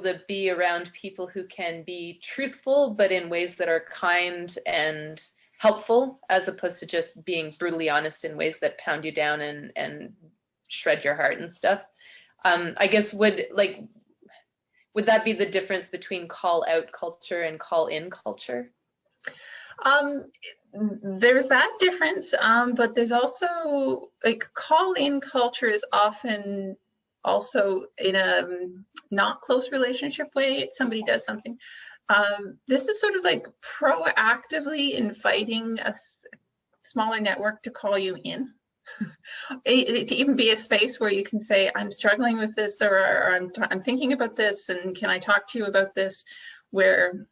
to be around people who can be truthful, but in ways that are kind and helpful, as opposed to just being brutally honest in ways that pound you down and shred your heart and stuff. I guess would that be the difference between call out culture and call in culture? There's that difference, but there's also call in culture is often also in a not close relationship way. Somebody does something. This is sort of like proactively inviting a smaller network to call you in. To even be a space where you can say, I'm struggling with this, or I'm thinking about this, and can I talk to you about this, where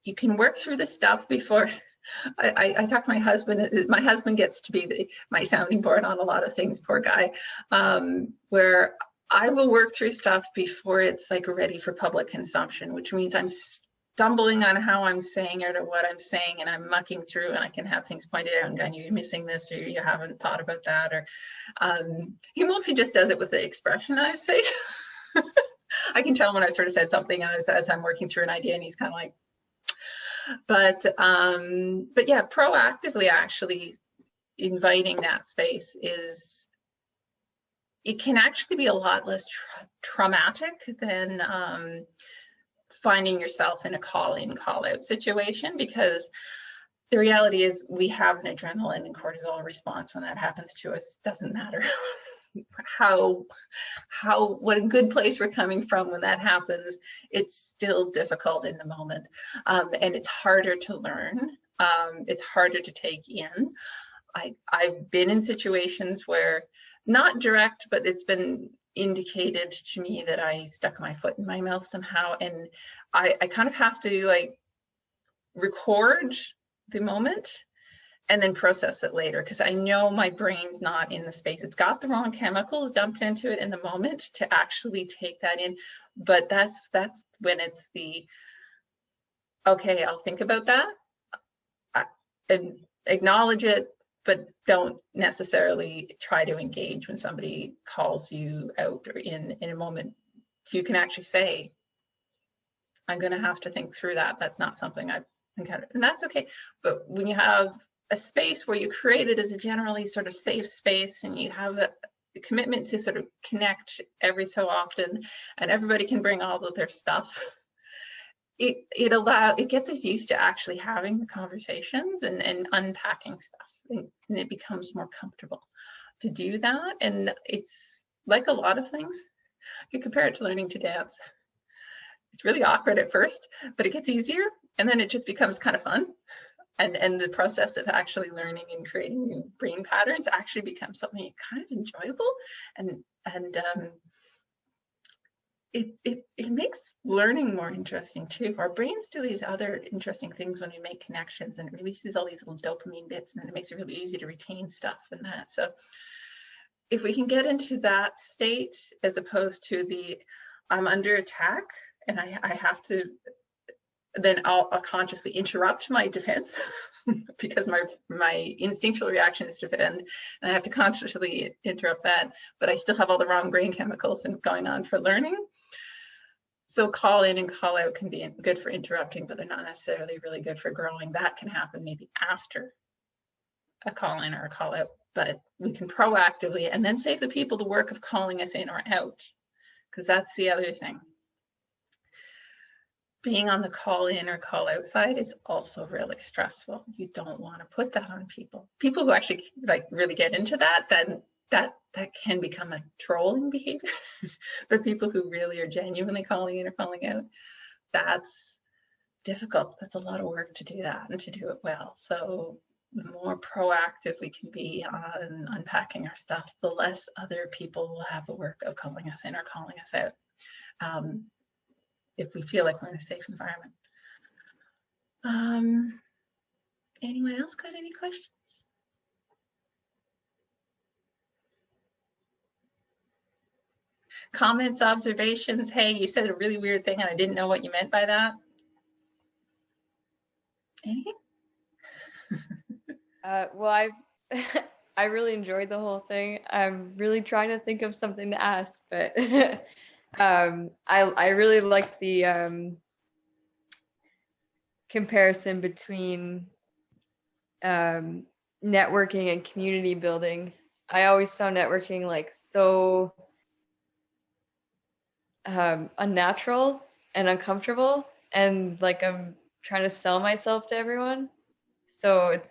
you can work through the stuff before. I talk to my husband. My husband gets to be my sounding board on a lot of things, poor guy, where I will work through stuff before it's ready for public consumption, which means I'm stumbling on how I'm saying it or what I'm saying, and I'm mucking through, and I can have things pointed out and going, you're missing this, or you haven't thought about that, or he mostly just does it with the expression on his face. I can tell when I sort of said something as I'm working through an idea, and he's kind of like, but yeah, proactively actually inviting that space it can actually be a lot less traumatic than finding yourself in a call-in, call-out situation, because the reality is we have an adrenaline and cortisol response when that happens to us. Doesn't matter what a good place we're coming from when that happens, it's still difficult in the moment. And it's harder to learn. It's harder to take in. I've been in situations where, not direct, but it's been indicated to me that I stuck my foot in my mouth somehow. And I kind of have to like record the moment and then process it later, because I know my brain's not in the space. It's got the wrong chemicals dumped into it in the moment to actually take that in. But that's when it's the, okay, I'll think about that and acknowledge it, but don't necessarily try to engage when somebody calls you out or in a moment. You can actually say, I'm going to have to think through that. That's not something I've encountered, and that's okay. But when you have a space where you create it as a generally sort of safe space, and you have a commitment to sort of connect every so often, and everybody can bring all of their stuff, it gets us used to actually having the conversations and unpacking stuff, and it becomes more comfortable to do that. And it's like a lot of things. You compare it to learning to dance. It's really awkward at first, but it gets easier, and then it just becomes kind of fun. And the process of actually learning and creating new brain patterns actually becomes something kind of enjoyable, and it makes learning more interesting too. Our brains do these other interesting things when we make connections, and it releases all these little dopamine bits, and then it makes it really easy to retain stuff and that. So if we can get into that state, as opposed to the I'm under attack and I have to, then I'll consciously interrupt my defense because my instinctual reaction is to defend, and I have to consciously interrupt that, but I still have all the wrong brain chemicals going on for learning. So call in and call out can be good for interrupting, but they're not necessarily really good for growing. That can happen maybe after a call in or a call out, but we can proactively and then save the people the work of calling us in or out, because that's the other thing. Being on the call in or call out side is also really stressful. You don't want to put that on people. People who actually like really get into that, then that can become a trolling behavior. But people who really are genuinely calling in or calling out, that's difficult. That's a lot of work to do that and to do it well. So the more proactive we can be on unpacking our stuff, the less other people will have the work of calling us in or calling us out. If we feel like we're in a safe environment. Anyone else got any questions? Comments, observations? Hey, you said a really weird thing and I didn't know what you meant by that. Anything? Well, I really enjoyed the whole thing. I'm really trying to think of something to ask, but I really like the comparison between networking and community building. I always found networking like so unnatural and uncomfortable, and like I'm trying to sell myself to everyone. So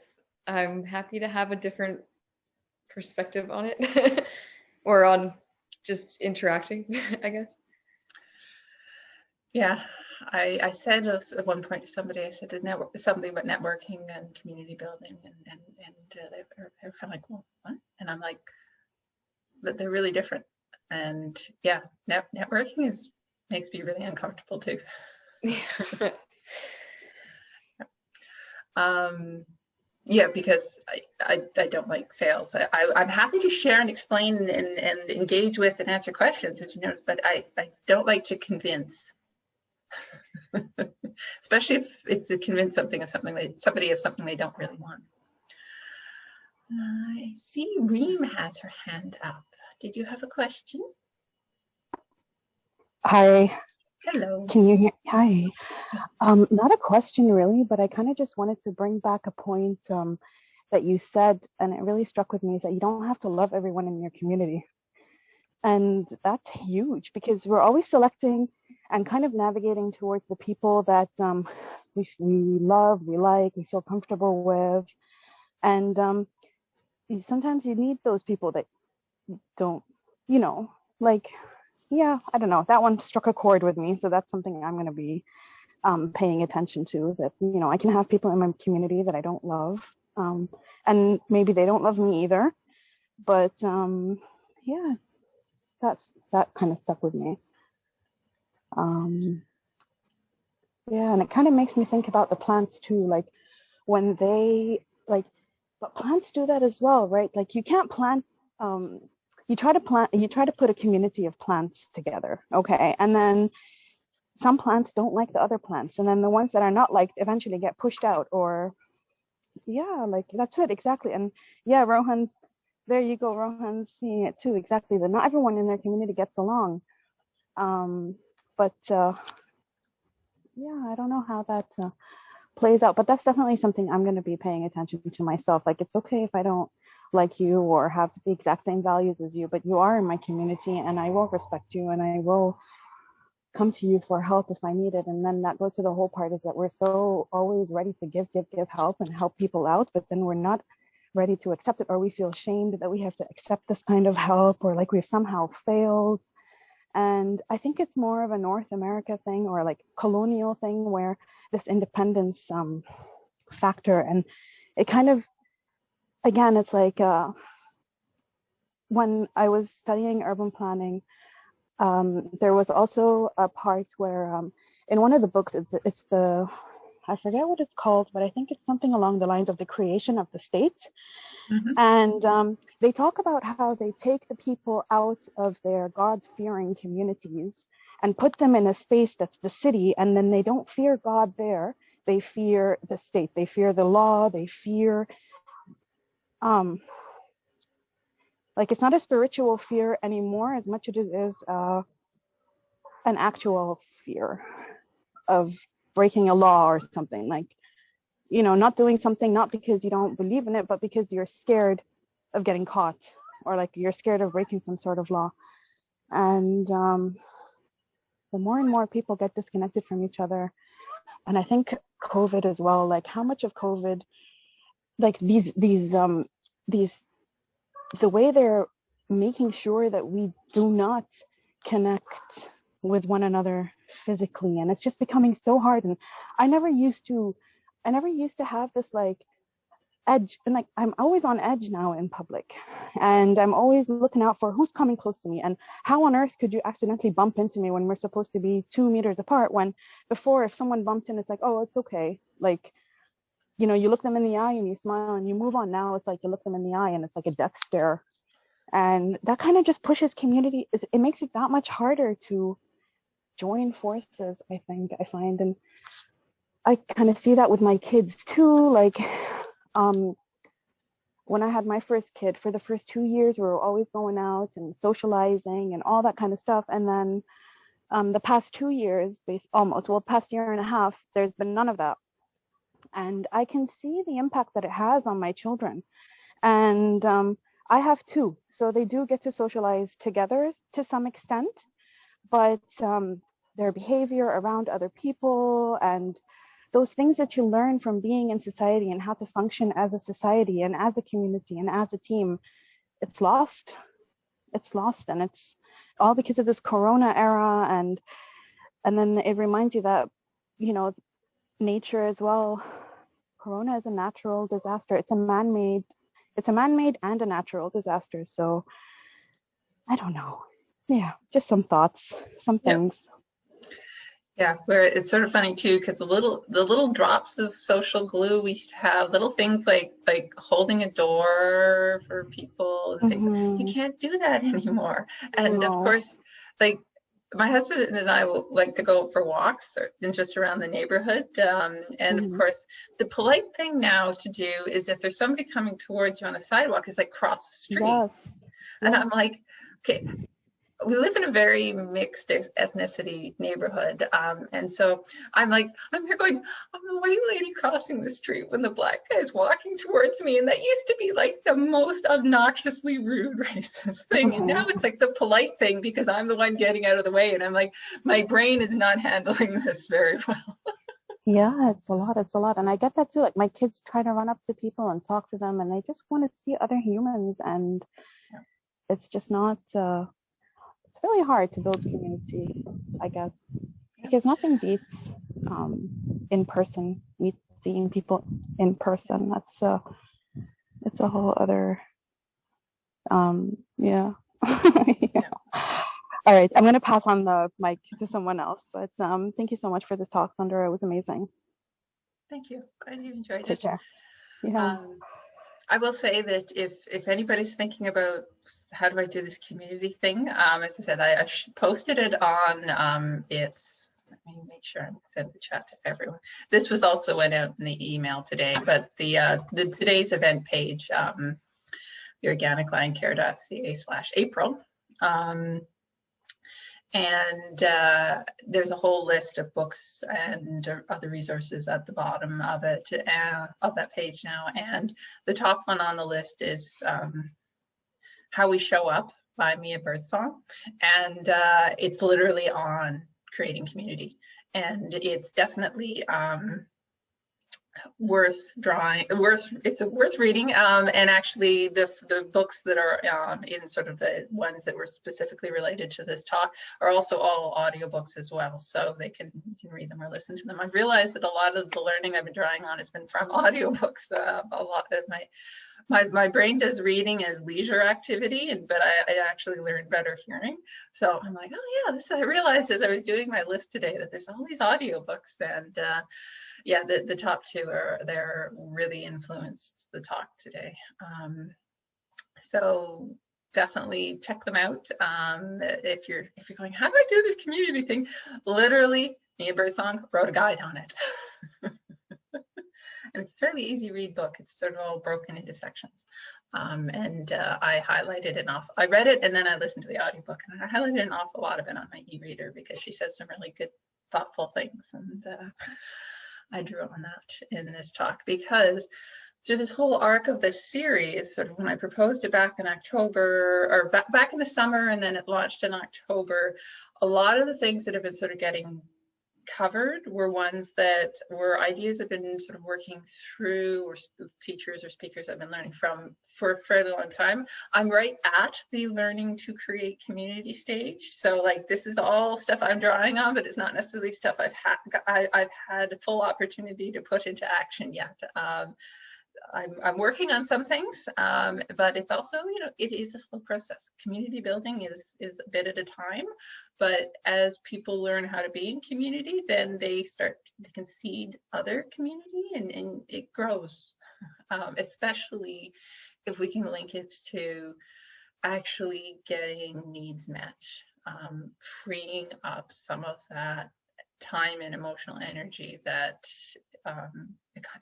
I'm happy to have a different perspective on it or on just interacting, I guess. Yeah, I said at one point to somebody, I said something about networking and community building, and they were kind of like, well, what? And I'm like, but they're really different. And yeah, networking makes me really uncomfortable too. Yeah, because I don't like sales. I'm happy to share and explain and engage with and answer questions, as you know, but I don't like to convince. Especially if it's to convince somebody of something they don't really want. I see Reem has her hand up. Did you have a question? Hi. Hello. Can you hear? Hi. Not a question really, but I kind of just wanted to bring back a point that you said, and it really struck with me, is that you don't have to love everyone in your community. And that's huge, because we're always selecting and kind of navigating towards the people that we love, we like, we feel comfortable with. And sometimes you need those people that don't you know, like, yeah, I don't know. That one struck a chord with me. So that's something I'm going to be paying attention to, that, you know, I can have people in my community that I don't love. And maybe they don't love me either. But yeah, that kind of stuck with me. Yeah, and it kind of makes me think about the plants too, like when they like, but plants do that as well, right? Like you can't plant, um, you try to put a community of plants together, okay? And then some plants don't like the other plants, and then the ones that are not liked eventually get pushed out, or yeah, like that's it, exactly. And yeah, Rohan's, there you go, Rohan's seeing it too, exactly, that not everyone in their community gets along. But yeah, I don't know how that plays out, but that's definitely something I'm going to be paying attention to myself. Like, it's okay if I don't like you or have the exact same values as you, but you are in my community and I will respect you and I will come to you for help if I need it. And then that goes to the whole part, is that we're so always ready to give help and help people out, but then we're not ready to accept it, or we feel shamed that we have to accept this kind of help, or like we've somehow failed. And I think it's more of a North America thing, or like colonial thing, where this independence factor, and it kind of, again, it's like when I was studying urban planning, there was also a part where in one of the books, it's the, I forget what it's called, but I think it's something along the lines of the creation of the state. Mm-hmm. And they talk about how they take the people out of their God-fearing communities and put them in a space that's the city, and then they don't fear God there. They fear the state. They fear the law. They fear, like, it's not a spiritual fear anymore as much as it is an actual fear of breaking a law or something. Like, you know, not doing something not because you don't believe in it, but because you're scared of getting caught, or like you're scared of breaking some sort of law. And the more and more people get disconnected from each other, and I think COVID as well, like how much of COVID, like these the way they're making sure that we do not connect with one another physically, and it's just becoming so hard. And I never used to have this like edge, and like I'm always on edge now in public, and I'm always looking out for who's coming close to me, and how on earth could you accidentally bump into me when we're supposed to be 2 meters apart, when before, if someone bumped in, it's like, oh, it's okay, like, you know, you look them in the eye and you smile and you move on. Now it's like you look them in the eye and it's like a death stare, and that kind of just pushes community. It makes it that much harder to join forces, I think, I find. And I kind of see that with my kids too. Like, when I had my first kid, for the first 2 years, we were always going out and socializing and all that kind of stuff. And then the past 2 years, past year and a half, there's been none of that. And I can see the impact that it has on my children. And I have two, so they do get to socialize together to some extent, but their behavior around other people and those things that you learn from being in society and how to function as a society and as a community and as a team, it's lost. It's lost, and it's all because of this Corona era. And then it reminds you that, you know, nature as well. Corona is a natural disaster. It's a man-made and a natural disaster. So I don't know. Yeah, just some thoughts, some things. Yeah, where it's sort of funny too, because the little drops of social glue we used to have, little things like holding a door for people and things. You can't do that anymore. And of course, like my husband and I will like to go for walks just around the neighborhood. And of course, the polite thing now to do is, if there's somebody coming towards you on a sidewalk, is like cross the street. Yes. And I'm like, okay, we live in a very mixed ethnicity neighborhood. And so I'm here going, I'm the white lady crossing the street when the black guy's walking towards me. And that used to be like the most obnoxiously rude racist thing. And now it's like the polite thing because I'm the one getting out of the way. And I'm like, my brain is not handling this very well. Yeah, it's a lot. It's a lot. And I get that too. Like my kids try to run up to people and talk to them, and they just want to see other humans. And it's just not, it's really hard to build community, I guess, because nothing beats in person, seeing people in person. That's it's a whole other, yeah. Yeah. All right, I'm going to pass on the mic to someone else, but thank you so much for this talk, Sandra. It was amazing. Thank you. Glad you enjoyed Take it. care. Yeah. I will say that if anybody's thinking about how do I do this community thing, as I said, I posted it on its. Let me make sure I sent the chat to everyone. This was also went out in the email today, but the today's event page, theorganiclandcare.ca/April. And there's a whole list of books and other resources at the bottom of it, of that page now. And the top one on the list is How We Show Up by Mia Birdsong. And it's literally on creating community. And it's definitely worth reading, and actually the books that are in sort of the ones that were specifically related to this talk are also all audiobooks as well, so you can read them or listen to them. I've realized that a lot of the learning I've been drawing on has been from audiobooks. A lot of my brain does reading as leisure activity, but I actually learn better hearing. So I'm like, oh yeah, I realized as I was doing my list today that there's all these audiobooks, and yeah, the top two they're really influenced the talk today. So definitely check them out. If you're going, how do I do this community thing? Literally, Mia Birdsong wrote a guide on it. And it's a fairly easy read book. It's sort of all broken into sections. And I highlighted enough. I read it and then I listened to the audiobook, and I highlighted an awful lot of it on my e-reader because she says some really good, thoughtful things. And I drew on that in this talk because through this whole arc of this series, sort of when I proposed it back in October, or back in the summer, and then it launched in October, a lot of the things that have been sort of getting covered were ones that were ideas I've been sort of working through, or teachers or speakers I've been learning from for a fairly long time. I'm right at the learning to create community stage. So like this is all stuff I'm drawing on, but it's not necessarily stuff I've had full opportunity to put into action yet. I'm working on some things, but it's also, it is a slow process. Community building is a bit at a time, but as people learn how to be in community, then they can seed other community, and it grows, especially if we can link it to actually getting needs met, freeing up some of that time and emotional energy that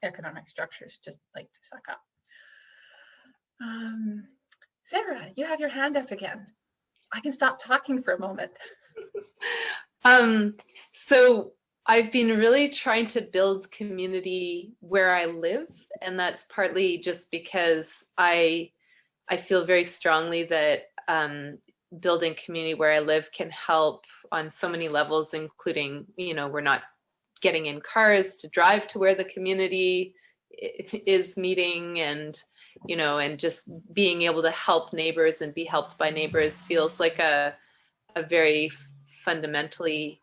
economic structures just like to suck up. Sarah, you have your hand up again. I can stop talking for a moment. So I've been really trying to build community where I live, and that's partly just because I feel very strongly that building community where I live can help on so many levels, including, we're not getting in cars to drive to where the community is meeting, and and just being able to help neighbors and be helped by neighbors feels like a very fundamentally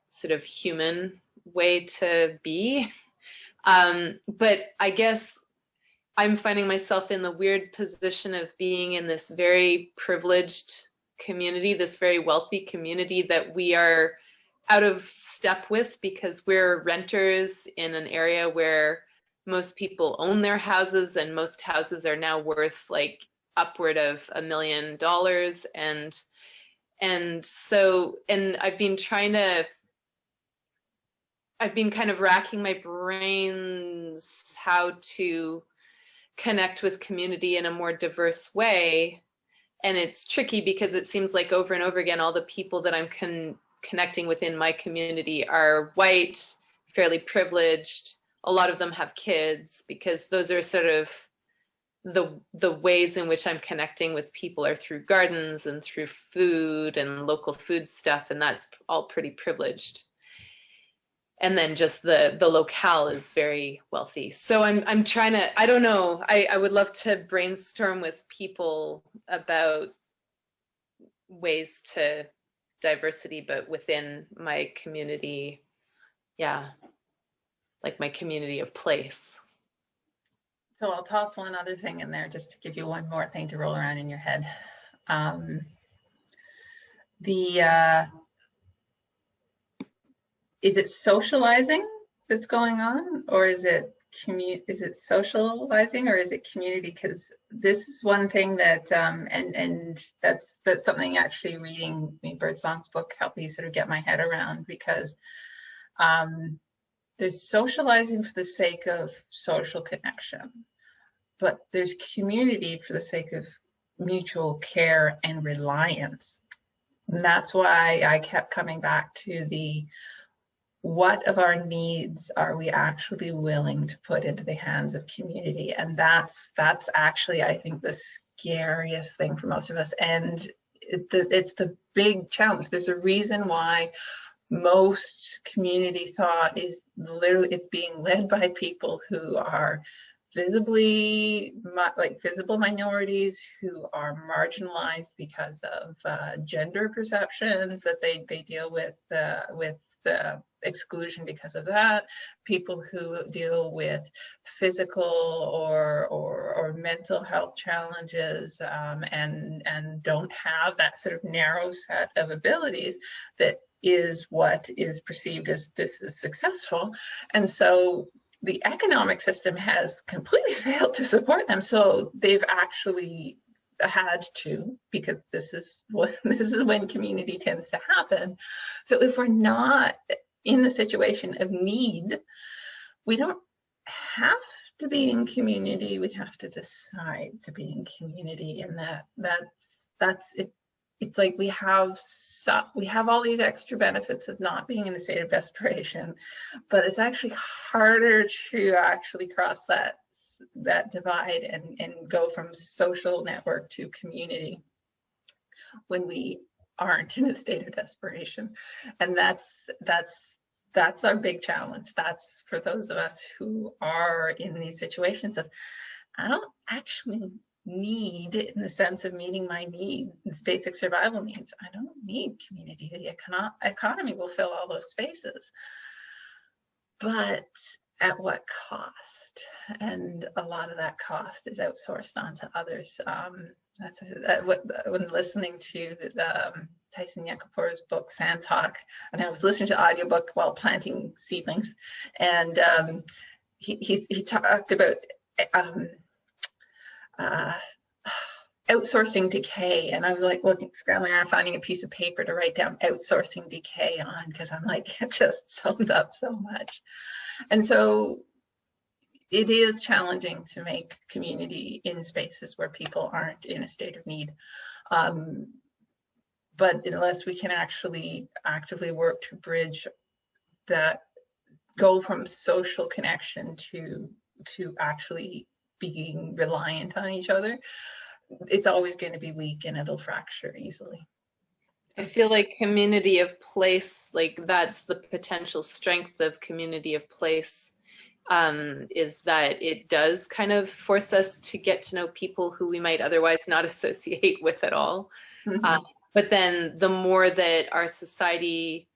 sort of human way to be. But I guess I'm finding myself in the weird position of being in this very privileged community, this very wealthy community that we are out of step with because we're renters in an area where most people own their houses, and most houses are now worth like upward of $1 million. And so I've been kind of racking my brains how to connect with community in a more diverse way. And it's tricky because it seems like over and over again, all the people that I'm connecting within my community are white, fairly privileged. A lot of them have kids, because those are sort of the ways in which I'm connecting with people are through gardens and through food and local food stuff, and that's all pretty privileged. and then just the locale is very wealthy. So I'm trying to, I don't know, I would love to brainstorm with people about ways to diversity, but within my community, yeah, like my community of place. So I'll toss one other thing in there just to give you one more thing to roll around in your head. Is it socializing that's going on, or is it socializing, or is it community? Because this is one thing that and that's something actually reading Birdsong's book helped me sort of get my head around, because there's socializing for the sake of social connection, but there's community for the sake of mutual care and reliance. And that's why I kept coming back to what of our needs are we actually willing to put into the hands of community? And that's actually, I think, the scariest thing for most of us. And it's the big challenge. There's a reason why most community thought is literally, it's being led by people who are visibly visible minorities, who are marginalized because of gender perceptions that they deal with exclusion because of that, people who deal with physical or mental health challenges, and don't have that sort of narrow set of abilities that is what is perceived as this is successful. And so the economic system has completely failed to support them. So they've actually had to, because this is when community tends to happen. So if we're not in the situation of need, we don't have to be in community. We have to decide to be in community, and that's it. It's like we have all these extra benefits of not being in a state of desperation, but it's actually harder to actually cross that divide and go from social network to community when we aren't in a state of desperation. And that's our big challenge. That's for those of us who are in these situations of, I don't actually need, in the sense of meeting my needs, basic survival needs. I don't need community. The economy will fill all those spaces, but at what cost? And a lot of that cost is outsourced onto others. When listening to Tyson Yekapur's book Sand Talk, and I was listening to the audiobook while planting seedlings, and he talked about outsourcing decay, and I was like scrambling around finding a piece of paper to write down outsourcing decay on, because I'm like, it just sums up so much. And so it is challenging to make community in spaces where people aren't in a state of need. But unless we can actually actively work to bridge that, go from social connection to actually being reliant on each other, it's always going to be weak and it'll fracture easily. I feel like community of place, like that's the potential strength of community of place, is that it does kind of force us to get to know people who we might otherwise not associate with at all. Mm-hmm. But then the more that our society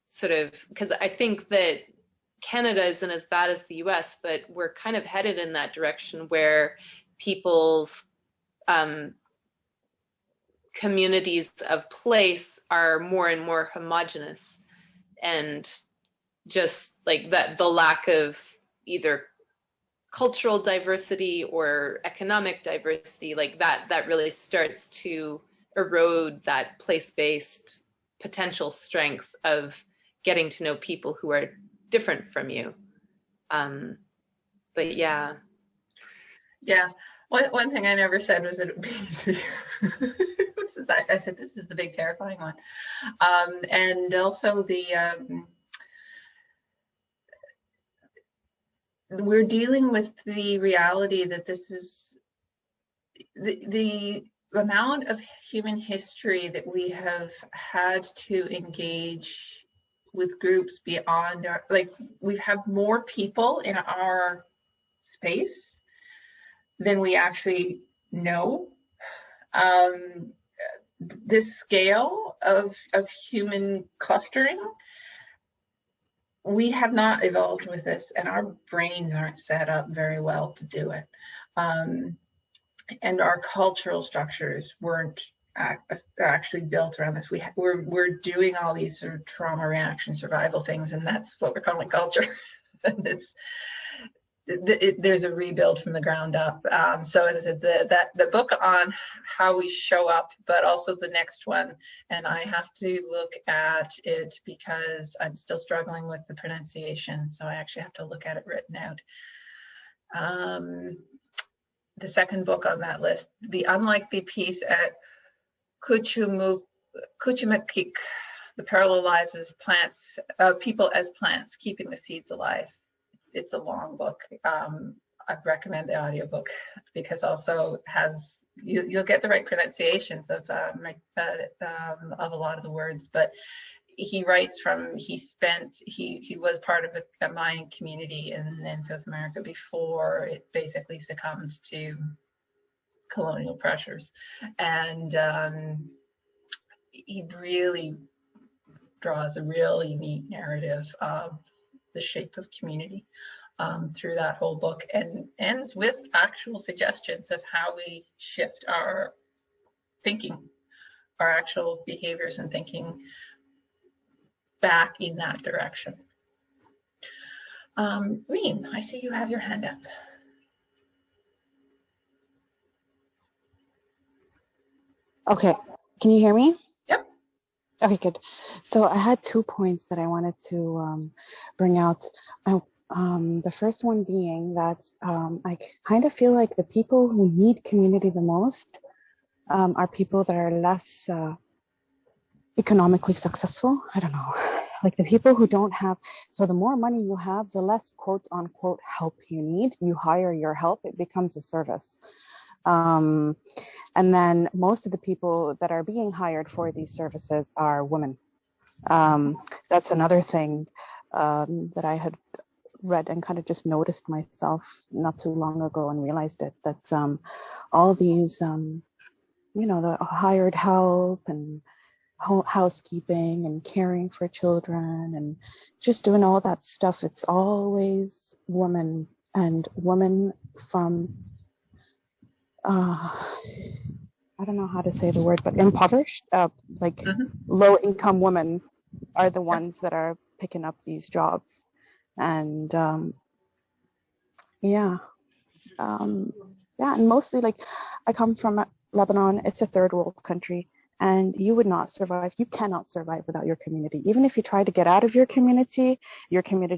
sort of, because I think that Canada isn't as bad as the US, but we're kind of headed in that direction where people's communities of place are more and more homogenous, and just like that, the lack of either cultural diversity or economic diversity, like that really starts to erode that place-based potential strength of getting to know people who are different from you. But yeah. One thing I never said was that it would be easy. I said this is the big terrifying one, and also we're dealing with the reality that this is the amount of human history that we have had to engage with groups beyond our, like, we have more people in our space than we actually know. This scale of human clustering, we have not evolved with this, and our brains aren't set up very well to do it. And our cultural structures weren't actually built around this. We're doing all these sort of trauma reaction survival things, and that's what we're calling culture. And there's a rebuild from the ground up. So as I said, the book on how we show up, but also the next one, and I have to look at it because I'm still struggling with the pronunciation, so I actually have to look at it written out. The second book on that list, The Unlikely Piece at Kuchumakik, The Parallel Lives as Plants, People as Plants, Keeping the Seeds Alive. It's a long book. I'd recommend the audiobook because also has, you'll get the right pronunciations of a lot of the words, but he writes from, he was part of a Mayan community in South America before it basically succumbs to colonial pressures. And he really draws a really neat narrative of the shape of community through that whole book, and ends with actual suggestions of how we shift our thinking, our actual behaviors and thinking back in that direction. Reem, I see you have your hand up. Okay, can you hear me? Yep. Okay, good. So I had 2 points that I wanted to bring out. The first one being that I kind of feel like the people who need community the most are people that are less economically successful. I don't know, like the people who don't have, so the more money you have, the less quote unquote help you need. You hire your help, it becomes a service. And then most of the people that are being hired for these services are women. That's another thing that I had read and kind of just noticed myself not too long ago and realized it, that all these, the hired help and housekeeping and caring for children and just doing all that stuff, it's always women, and women from I don't know how to say the word, but impoverished, low income women are the ones that are picking up these jobs. And and mostly, like, I come from Lebanon. It's a third world country, and you would not survive. You cannot survive without your community. Even if you try to get out of your community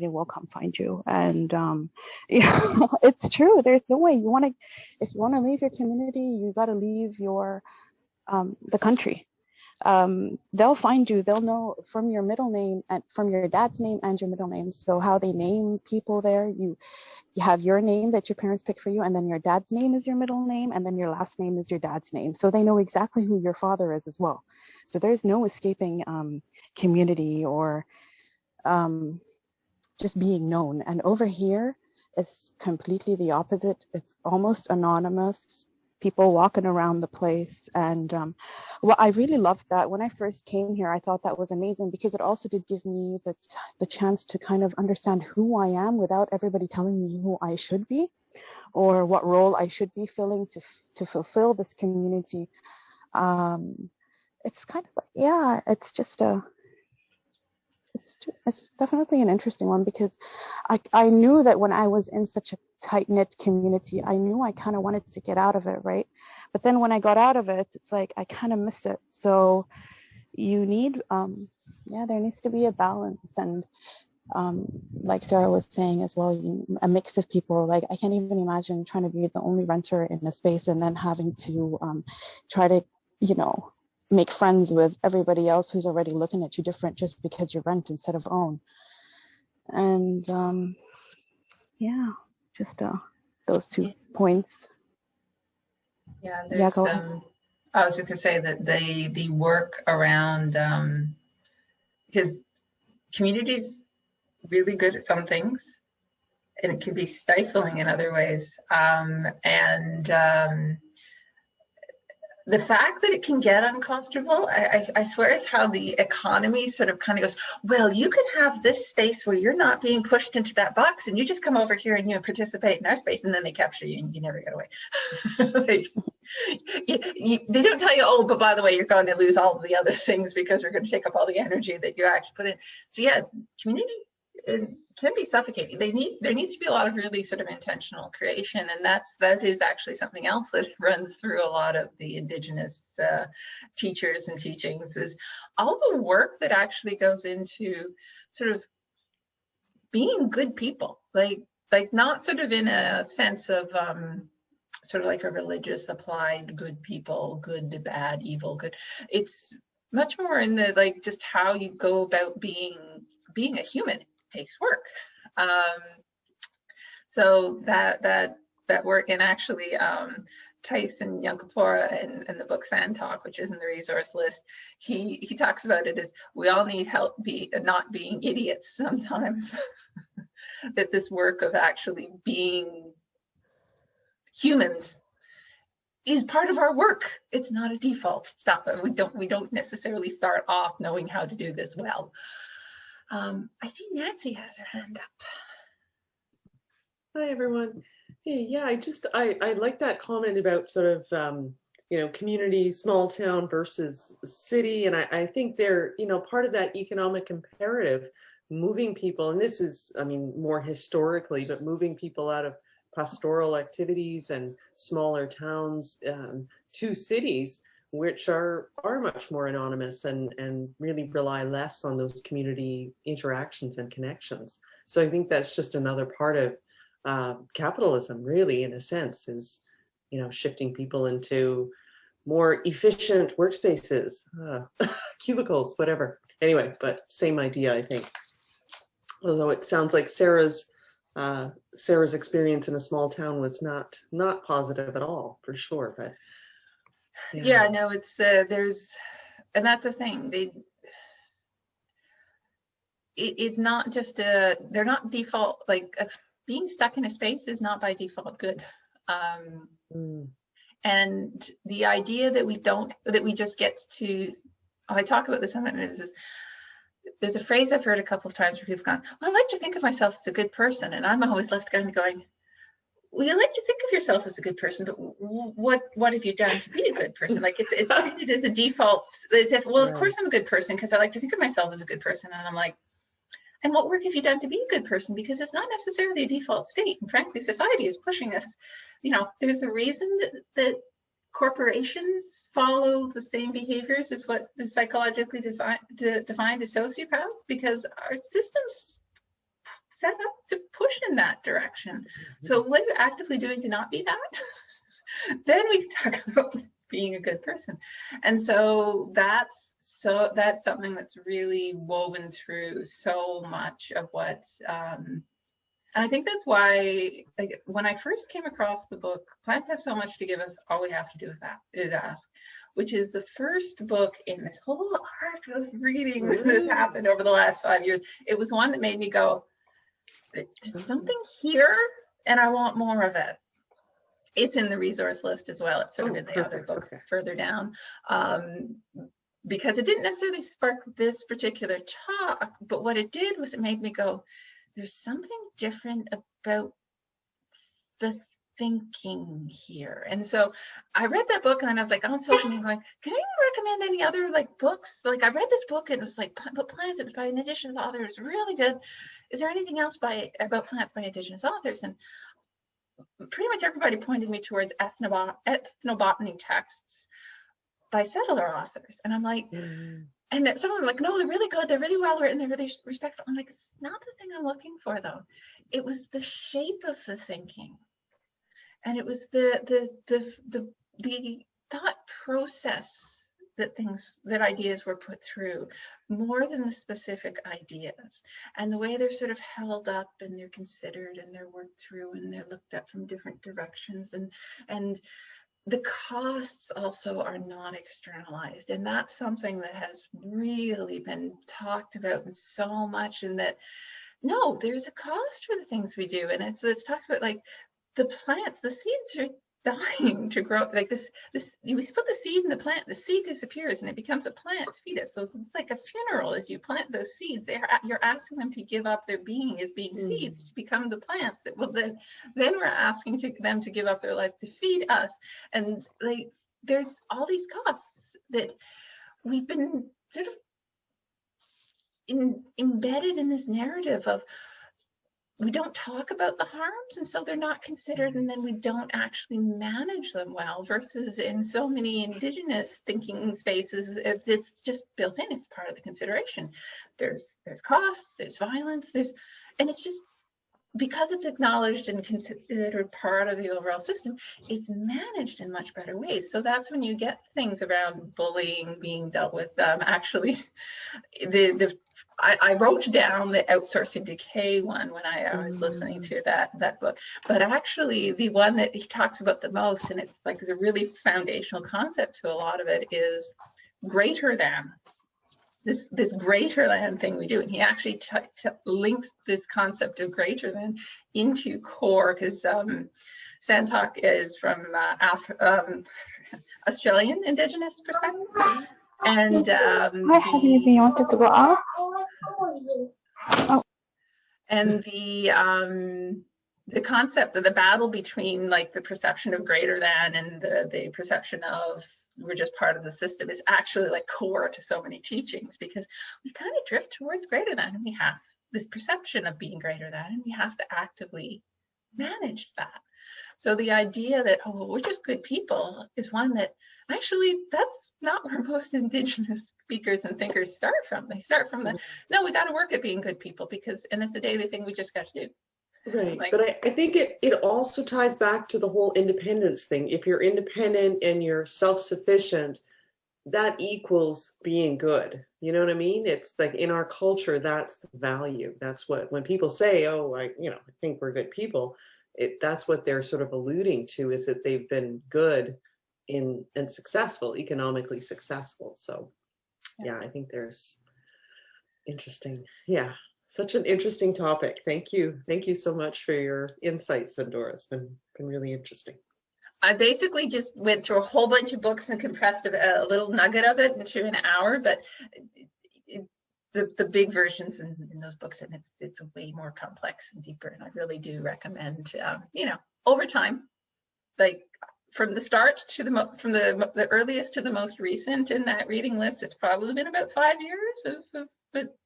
will come find you. And it's true. There's no way. If you want to leave your community, you got to leave your the country. They'll find you. They'll know from your middle name and from your dad's name and your middle name. So how they name people there, you have your name that your parents pick for you, and then your dad's name is your middle name, and then your last name is your dad's name. So they know exactly who your father is as well. So there's no escaping community or just being known. And over here, it's completely the opposite. It's almost anonymous. People walking around the place. And I really loved that. When I first came here, I thought that was amazing because it also did give me the chance to kind of understand who I am without everybody telling me who I should be or what role I should be filling to fulfill this community. It's kind of, it's just it's definitely an interesting one because I knew that when I was in such a tight-knit community, I knew I kind of wanted to get out of it, right? But then when I got out of it, it's like I kind of miss it. So you need, there needs to be a balance. And like Sarah was saying as well, a mix of people. Like I can't even imagine trying to be the only renter in a space and then having to try to, make friends with everybody else who's already looking at you different just because you rent instead of own. And just those 2 points. Yeah, there's, go ahead. I was just gonna say that the work around, because community's really good at some things, and it can be stifling in other ways. The fact that it can get uncomfortable, I swear, is how the economy sort of kind of goes, well, you can have this space where you're not being pushed into that box, and you just come over here and you participate in our space, and then they capture you and you never get away. Like, they don't tell you, oh, but by the way, you're going to lose all of the other things because we're going to take up all the energy that you actually put in. So yeah, community, it can be suffocating. There needs to be a lot of really sort of intentional creation, and that is actually something else that runs through a lot of the Indigenous teachers and teachings, is all the work that actually goes into sort of being good people, like not sort of in a sense of sort of like a religious applied good people, good, bad, evil, good. It's much more in the like just how you go about being a human. Takes work. So that work, and actually Tyson Yunkaporta in the book Sand Talk, which is in the resource list, he talks about it as we all need help not being idiots sometimes. That this work of actually being humans is part of our work. It's not a default stuff. We don't necessarily start off knowing how to do this well. I see Nancy has her hand up. Hi, everyone. Hey, yeah, I like that comment about sort of, community, small town versus city. And I think they're, part of that economic imperative, moving people, and this is, I mean, more historically, but moving people out of pastoral activities and smaller towns to cities, which are much more anonymous and really rely less on those community interactions and connections. So I think that's just another part of capitalism, really, in a sense, is, shifting people into more efficient workspaces, cubicles, whatever. Anyway, but same idea, I think. Although it sounds like Sarah's experience in a small town was not positive at all, for sure, but. Yeah, no, it's there's, and that's the thing. It's not just they're not default, like being stuck in a space is not by default good. And the idea that we just get to, I talk about this sometimes, is there's a phrase I've heard a couple of times where people have gone, well, I like to think of myself as a good person, and I'm always left kind of going, well, you like to think of yourself as a good person, but what have you done to be a good person? Like it's treated as a default, as if, well, of course I'm a good person because I like to think of myself as a good person. And I'm like, and what work have you done to be a good person? Because it's not necessarily a default state. And frankly, society is pushing us. There's a reason that corporations follow the same behaviors as what is psychologically defined as sociopaths, because our systems set up to push in that direction. So what are you actively doing to not be that? Then we can talk about being a good person. And so that's something that's really woven through so much of what and I think that's why, like, when I first came across the book Plants Have So Much to Give Us, All We Have to Do is Ask, which is the first book in this whole arc of reading that has happened over the last 5 years, it was one that made me go, there's something here and I want more of it. It's in the resource list as well. It's sort of in the other books further down, because it didn't necessarily spark this particular talk, but what it did was it made me go, there's something different about the thinking here. And so I read that book and then I was like on social media going, can anyone recommend any other like books? Like I read this book and it was like, but plants, it was by an Indigenous author, it's really good. Is there anything else about plants by Indigenous authors? And pretty much everybody pointed me towards ethnobotany texts by settler authors. And I'm like, and some of them were like, no, they're really good, they're really well written, they're really respectful. I'm like, it's not the thing I'm looking for though. It was the shape of the thinking. And it was the thought process that ideas were put through, more than the specific ideas, and the way they're sort of held up and they're considered and they're worked through and they're looked at from different directions, and the costs also are not externalized, and that's something that has really been talked about and so much, and that no, there's a cost for the things we do, and it's talked about, like the plants, the seeds are dying to grow. Like this, we put the seed in the plant, the seed disappears and it becomes a plant fetus. So it's like a funeral as you plant those seeds. You're asking them to give up their being as being seeds to become the plants that will then we're asking them to give up their life to feed us. And like there's all these costs that we've been sort of embedded in this narrative of, we don't talk about the harms, and so they're not considered, and then we don't actually manage them well, versus in so many Indigenous thinking spaces, it's just built in, it's part of the consideration. There's costs, there's violence, and it's just, because it's acknowledged and considered part of the overall system, it's managed in much better ways. So that's when you get things around bullying being dealt with. Actually, I wrote down the outsourcing decay one when I was listening to that book, but actually the one that he talks about the most, and it's like the really foundational concept to a lot of it, is greater than. This greater than thing we do, and he actually links this concept of greater than into core, because Santok is from Australian Indigenous perspective, and Hi, Habibi, you wanted to go out? Oh. And the concept of the battle between like the perception of greater than and the perception of we're just part of the system is actually like core to so many teachings, because we kind of drift towards greater than, and we have this perception of being greater than, and we have to actively manage that. So the idea that, oh, we're just good people is one that actually, that's not where most Indigenous speakers and thinkers start from. They start from the, no, we got to work at being good people, because, and it's a daily thing we just got to do. Right. Like, but I think it also ties back to the whole independence thing. If you're independent and you're self-sufficient, that equals being good. You know what I mean? It's like in our culture, that's the value. That's what, when people say, oh, I think we're good people, that's what they're sort of alluding to, is that they've been good and successful, economically successful. So yeah, I think there's interesting. Yeah. Such an interesting topic. Thank you. Thank you so much for your insights, Sandora. It's been really interesting. I basically just went through a whole bunch of books and compressed a little nugget of it into an hour, but the big versions in those books, and it's way more complex and deeper. And I really do recommend, over time, like from the start to from the earliest to the most recent in that reading list, it's probably been about 5 years of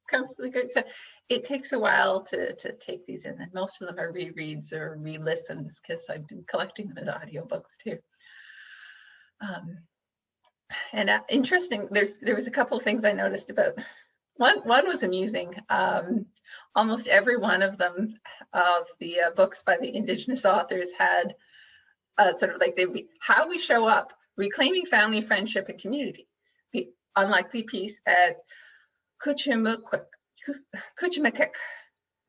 constantly good. So it takes a while to take these in, and most of them are rereads or re-listens, because I've been collecting them as audiobooks too. And interesting, there was a couple of things I noticed about. One was amusing. Almost every one of them, of the books by the Indigenous authors, had sort of like how we show up, reclaiming family, friendship, and community. The unlikely piece at Kuchimukuk,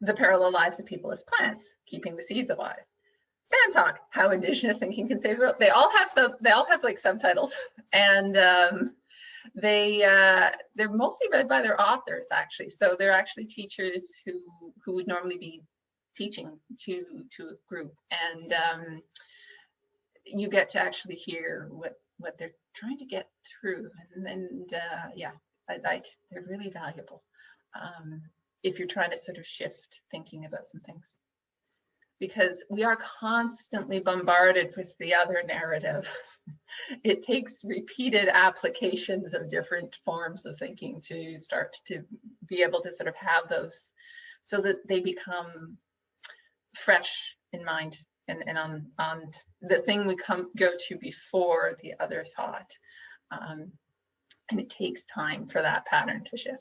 the parallel lives of people as plants, keeping the seeds alive. Santok, how Indigenous thinking can save the world. They all have like subtitles, and they're mostly read by their authors, actually. So they're actually teachers who would normally be teaching to a group, and you get to actually hear what they're trying to get through, and yeah, they're really valuable if you're trying to sort of shift thinking about some things, because we are constantly bombarded with the other narrative. It takes repeated applications of different forms of thinking to start to be able to sort of have those, so that they become fresh in mind and on the thing we go to before the other thought. And it takes time for that pattern to shift.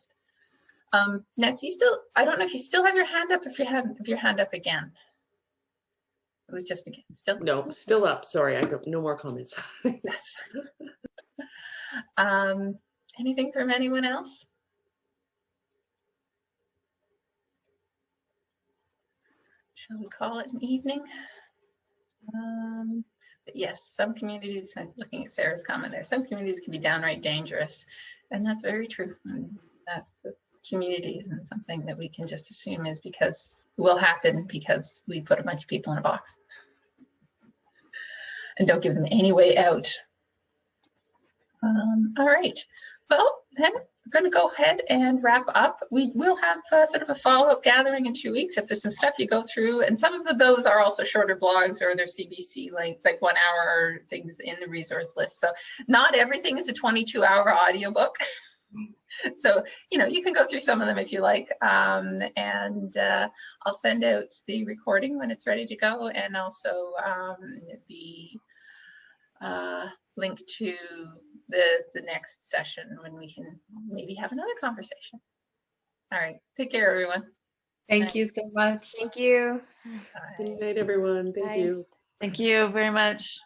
Nancy, I don't know if you still have your hand up, if your hand up again. It was just again, still? No, still up. Sorry, I got no more comments. Anything from anyone else? Shall we call it an evening? Yes, some communities, I'm looking at Sarah's comment there, some communities can be downright dangerous. And that's very true. And that's community isn't something that we can just assume is because will happen because we put a bunch of people in a box and don't give them any way out. All right. Well, then we're going to go ahead and wrap up. We will have sort of a follow-up gathering in 2 weeks if there's some stuff you go through. And some of those are also shorter blogs or they're CBC length, like 1 hour things in the resource list. So not everything is a 22-hour audiobook. So, you know, you can go through some of them if you like. And I'll send out the recording when it's ready to go, and also the link to the next session when we can maybe have another conversation. All right, take care, everyone. Thank you so much. Thank you. Bye. Good night, everyone. Thank Bye. you. Thank you very much.